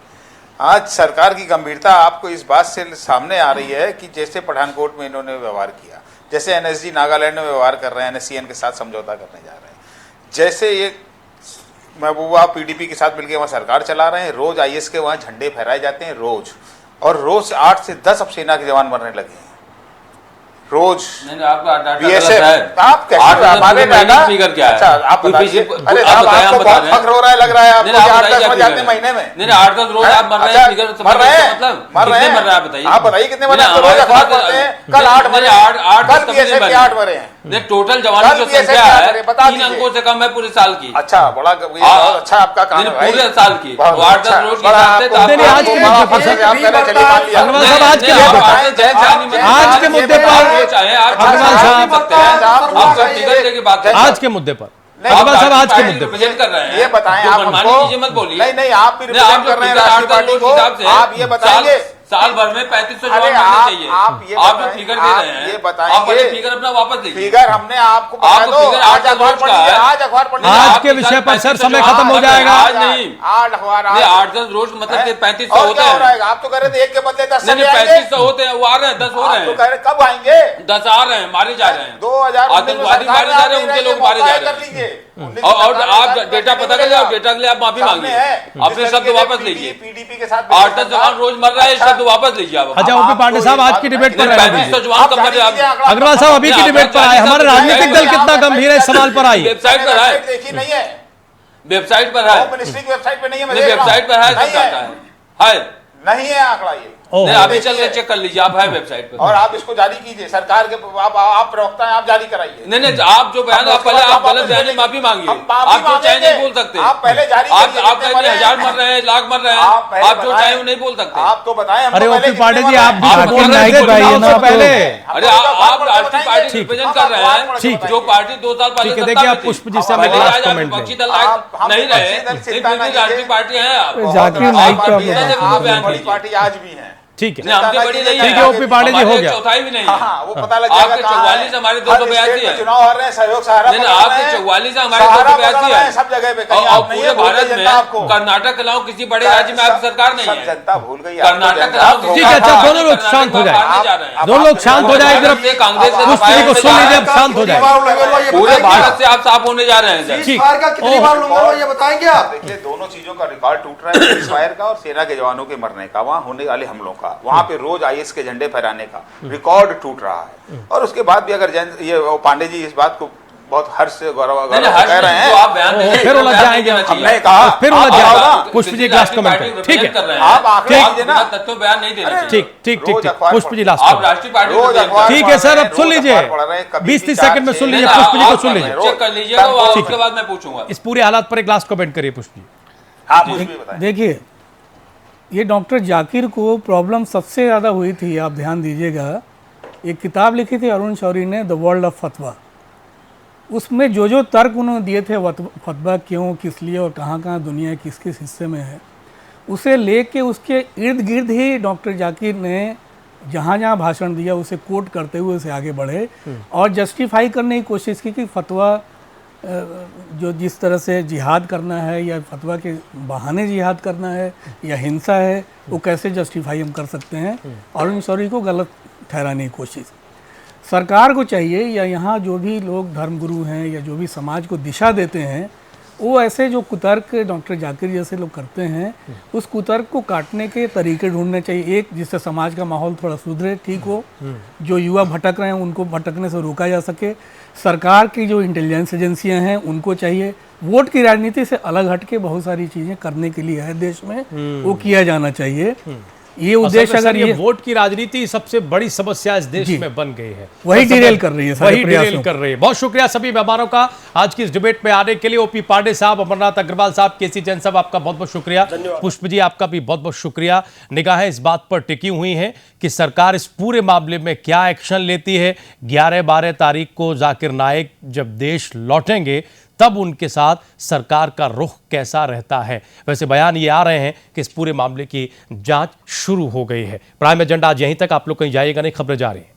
आज सरकार की गंभीरता आपको इस बात से सामने आ रही है कि जैसे पठानकोट में इन्होंने व्यवहार किया, जैसे एनएसजी नागालैंड में व्यवहार कर रहे हैं, एनएससीएन के साथ समझौता करने जा रहे हैं, जैसे ये महबूबा पीडीपी के साथ मिलकर वहाँ सरकार चला रहे हैं, रोज आईएस के वहाँ झंडे फहराए जाते हैं रोज, और रोज 8 से 10 अब सेना के जवान मरने लगे हैं। रोज नहीं आपका डाटा गलत बीएसएफ है। आप कैसे हमारे डाटा फिगर क्या है? अच्छा आप बताइए। अरे आप साहब बताइए, आपको हम बता बहुत रहे हैं। फख्र हो रहा है लग रहा है आपको नहीं, कि आप 8-10 बताइए मर क्या जाते हैं फिगर महीने में। नहीं 8-10 रोज आप मर रहे हैं, फिगर मर रहे हैं मतलब मर रहे कितने हैं मर रहे हैं आप बताइए। आप बताइए कितने मर रहे हैं? नहीं, तो रोज हमारे अखबार साथ- पढ़ते हैं, कल 8 मरे, कल बीएसएफ के 8 मरे हैं। नहीं टोटल जवानों कल की BSF संख्या क्या है करे, बता 3 दीजिए। अंकों से कम है पूरे साल की। अच्छा बड़ा ये बहुत अच्छा आपका काम है भाई। पूरे साल की बहुत 8-10 अच्छा, रोज के बड़ा हिसाब से आपको- तो नहीं, आज के बड़ा मुद्दे पर फख्र है, आप कह रहे हैं, चलिए मान लिया। अग्रवाल साहब आज के नहीं, मुद्दे आप पर आज के आज के मुद्दे पर चाहे आप अग्रवाल साहब सकते हैं आप सब फिगर लेके बात करें। आज के मुद्दे पर नहीं, अग्रवाल साहब आज के पार्टी मुद्दे पर रिप्रेजेंट कर रहे हैं। ये बताएं जो आप मनमानी हमको। चीजें मत बोलिए। नहीं नहीं आप भी नहीं, आप रिप्रेजेंट जो कर रहे हैं फिगर राष्ट्रीय 8-10 पार्टी रोज को, के हिसाब से आप ये बताएंगे। साल भर में 3500 अरे जवान मरने चाहिए। आप ये आप जो बताएं, फिगर दे आप रहे हैं ये आप बताएंगे। पहले फिगर अपना वापस लीजिए। फिगर हमने आपको बता आपको दो, फिगर आज 8-10 अखबार रोज का पढ़िए, है। आज अखबार पढ़िए। आज आप के विषय पर सर 3500 समय जवान खत्म हो मर रहे हैं, जाएगा। आज नहीं 8 अखबार नहीं 8-10 रोज मतलब कि 3500 और होते क्या हो रहा हैं। है? आप तो कह रहे थे एक के बदले 10 नहीं 3500 होते हैं, वो आ रहे हैं 10 हो रहे आप तो हैं। कह रहे कब आएंगे? 10 आ रहे हैं, मारे जा रहे हैं। 2019 में आतंकवादी सरकार मारे ने जा रहे हैं, आप उनके नहीं लोग रहे, मारे जा मौका रहे कर लीजिए। हैं। 19 और सरकार आप ने डेटा नहीं पता कर मिलेगा। लिया, डेटा के लिए आप माफी सामने मांगिए, है। अपने जिस शब्द तरीके से वापस लीजिए। पीडीपी के साथ 8-10 जवान रोज मर रहे हैं, अच्छा। शब्द वापस लीजिए आप। अच्छा ओपी पांडे साहब आज की डिबेट पर नहीं, रहने 3500 दीजिए। जवान कब मरे आप? अग्रवाल साहब अभी की नहीं, डिबेट पर आए, हमारा राजनीतिक दल कितना गंभीर है इस सवाल पर आई। वेबसाइट पर है, देखी नहीं है, वेबसाइट पर है, होम मिनिस्ट्री की वेबसाइट पे नहीं है, मैं नहीं देख रहा हूं। वेबसाइट पर है, नहीं सब डाटा है नहीं है आंकड़ा ये। नहीं अभी चल के चेक कर लीजिए, आप है वेबसाइट पर। और आप इसको जारी कीजिए, सरकार के आप प्रवक्ता हैं, आप जारी कराइए। नहीं नहीं आप जो बयान आप पहले आप गलत बयान माफी मांगिए। आप जो चाहे नहीं बोल सकते। आप पहले जारी आप करिए, आप कितने कहेंगे मरे 1000 हैं? मर रहे हैं, लाख मर रहे हैं, आप पहले आप जो बताएं। चाहे वो नहीं बोल सकते। आप तो बताएं हमको अरे पहले ओपी कितने पांडे जी मरे आप हैं? भी आप बोल जाकिर रहे नाइक थे बताइए चुनाव ना से आप पहले। अरे आप राष्ट्रीय पार्टी रिप्रेजेंट कर रहे हैं, जो पार्टी 2 साल पहले ठीक है, सत्ता देखिए में आप थी। पुष्प जी से भले हमें ही लास्ट आज आप कमेंट विपक्षी दें। दल लायक हम नहीं रहे, विपक्षी दल लेकिन चिंता फिर भी ना राष्ट्रीय कीजिए। पार्टी है आप। जाकिर नाइक आप का बीते से बयान। खुद बयान बड़ी कीजिए। पार्टी आज भी है। ठीक है नहीं हमसे बड़ी नहीं ठीक है ओपी पांडे जी हो हमारे गया। चौथाई भी नहीं हाँ, है। हाँ, वो पता लग आपके जाएगा कहाँ 44 है। हमारे हर 282 स्टेट में है। चुनाव हो रहे हैं, सहयोग सहारा नहीं, पकड़ आपके रहे हैं। 44 है, हमारे सहारा 282 पकड़ रहे हैं है। सब जगह पे, कहीं और आप नहीं पूरे है, भूल भारत गई में जनता आपको। कर्नाटक के अलावा किसी बड़े राज्य में आपकी सरकार नहीं सब है। जनता भूल गई। कर्नाटक के अलावा ठीक है, अच्छा दोनों लोग शांत हो जाए, दोनों लोग शांत हो जाए। इधर कांग्रेस से पुष्प जी को सुन लीजिए, अब शांत हो जाए। पूरे भारत से आप साफ होने जा रहे हैं सर। ठीक कितनी बार लूंगा ये बताएंगे आप? देखिए दोनों चीजों का रिकॉर्ड टूट रहा है, सीजफायर का और सेना के जवानों के मरने का, वहां होने वाले हमलों का, वहां पे रोज आईएस के झंडे फहराने का रिकॉर्ड टूट रहा है। और उसके बाद भी अगर ये पांडे जी इस बात को बहुत हर्ष से गौरव कह रहे हैं, आप बयान देंगे, फिर उलझ जाएंगे। हमने कहा फिर उलझ आप जाएगा। आओ पुष्प जी लास्ट कमेंट। ठीक है आप आंकड़े ठीक। दीजिए ना। तत्व बयान नहीं देना चाहिए। ठीक ठीक ठीक रोज ठीक अखबार पुष्प जी लास्ट आप कमेंट। राष्ट्रीय पार्टी रोज को अखबार ठीक है सर, अब सुन लीजिए। 20-30 सेकंड में सुन लीजिए, पुष्प जी को सुन लीजिए। चेक कर लीजिएगा और उसके बाद मैं पूछूंगा। इस पूरे हालात पर एक लास्ट कमेंट करिए पुष्प जी। हाँ कुछ भी बताएं। देखिए ये डॉक्टर जाकिर को प्रॉब्लम सबसे ज़्यादा हुई थी, आप ध्यान दीजिएगा। एक किताब लिखी थी अरुण शौरी ने, द वर्ल्ड ऑफ फतवा। उसमें जो तर्क उन्होंने दिए थे फतवा क्यों, किस लिए और कहाँ कहाँ दुनिया किस किस हिस्से में है, उसे लेके उसके इर्द गिर्द ही डॉक्टर जाकिर ने जहाँ जहाँ भाषण दिया उसे कोट करते हुए उसे आगे बढ़े और जस्टिफाई करने की कोशिश की कि फतवा जो जिस तरह से जिहाद करना है या फतवा के बहाने जिहाद करना है या हिंसा है, वो कैसे जस्टिफाई हम कर सकते हैं। अरुण शौरी को गलत ठहराने की कोशिश। सरकार को चाहिए या यहाँ जो भी लोग धर्मगुरु हैं या जो भी समाज को दिशा देते हैं, वो ऐसे जो कुतर्क डॉक्टर जाकिर जैसे लोग करते हैं, उस कुतर्क को काटने के तरीके ढूंढने चाहिए। एक जिससे समाज का माहौल थोड़ा सुधरे, ठीक हो, जो युवा भटक रहे हैं उनको भटकने से रोका जा सके। सरकार की जो इंटेलिजेंस एजेंसियां हैं उनको चाहिए वोट की राजनीति से अलग हटके बहुत सारी चीज़ें करने के लिए है देश में, वो किया जाना चाहिए। ये उद्देश्य अगर ये वोट की राजनीति सबसे बड़ी समस्या इस देश में बन गई है, वही डिरेल कर रही है, वही डिरेल कर रही है। बहुत शुक्रिया सभी मेहमानों का आज की इस डिबेट में आने के लिए। ओपी पांडे साहब, अमरनाथ अग्रवाल साहब, केसी जैन साहब, आपका बहुत बहुत शुक्रिया। पुष्प जी आपका भी बहुत बहुत शुक्रिया। निगाहें इस बात पर टिकी हुई हैं कि सरकार इस पूरे मामले में क्या एक्शन लेती है। 11-12 तारीख को जाकिर नाइक जब देश लौटेंगे तब उनके साथ सरकार का रुख कैसा रहता है। वैसे बयान ये आ रहे हैं कि इस पूरे मामले की जांच शुरू हो गई है। प्राइम एजेंडा आज यहीं तक, आप लोग कहीं जाइएगा नहीं, खबरें जारी हैं।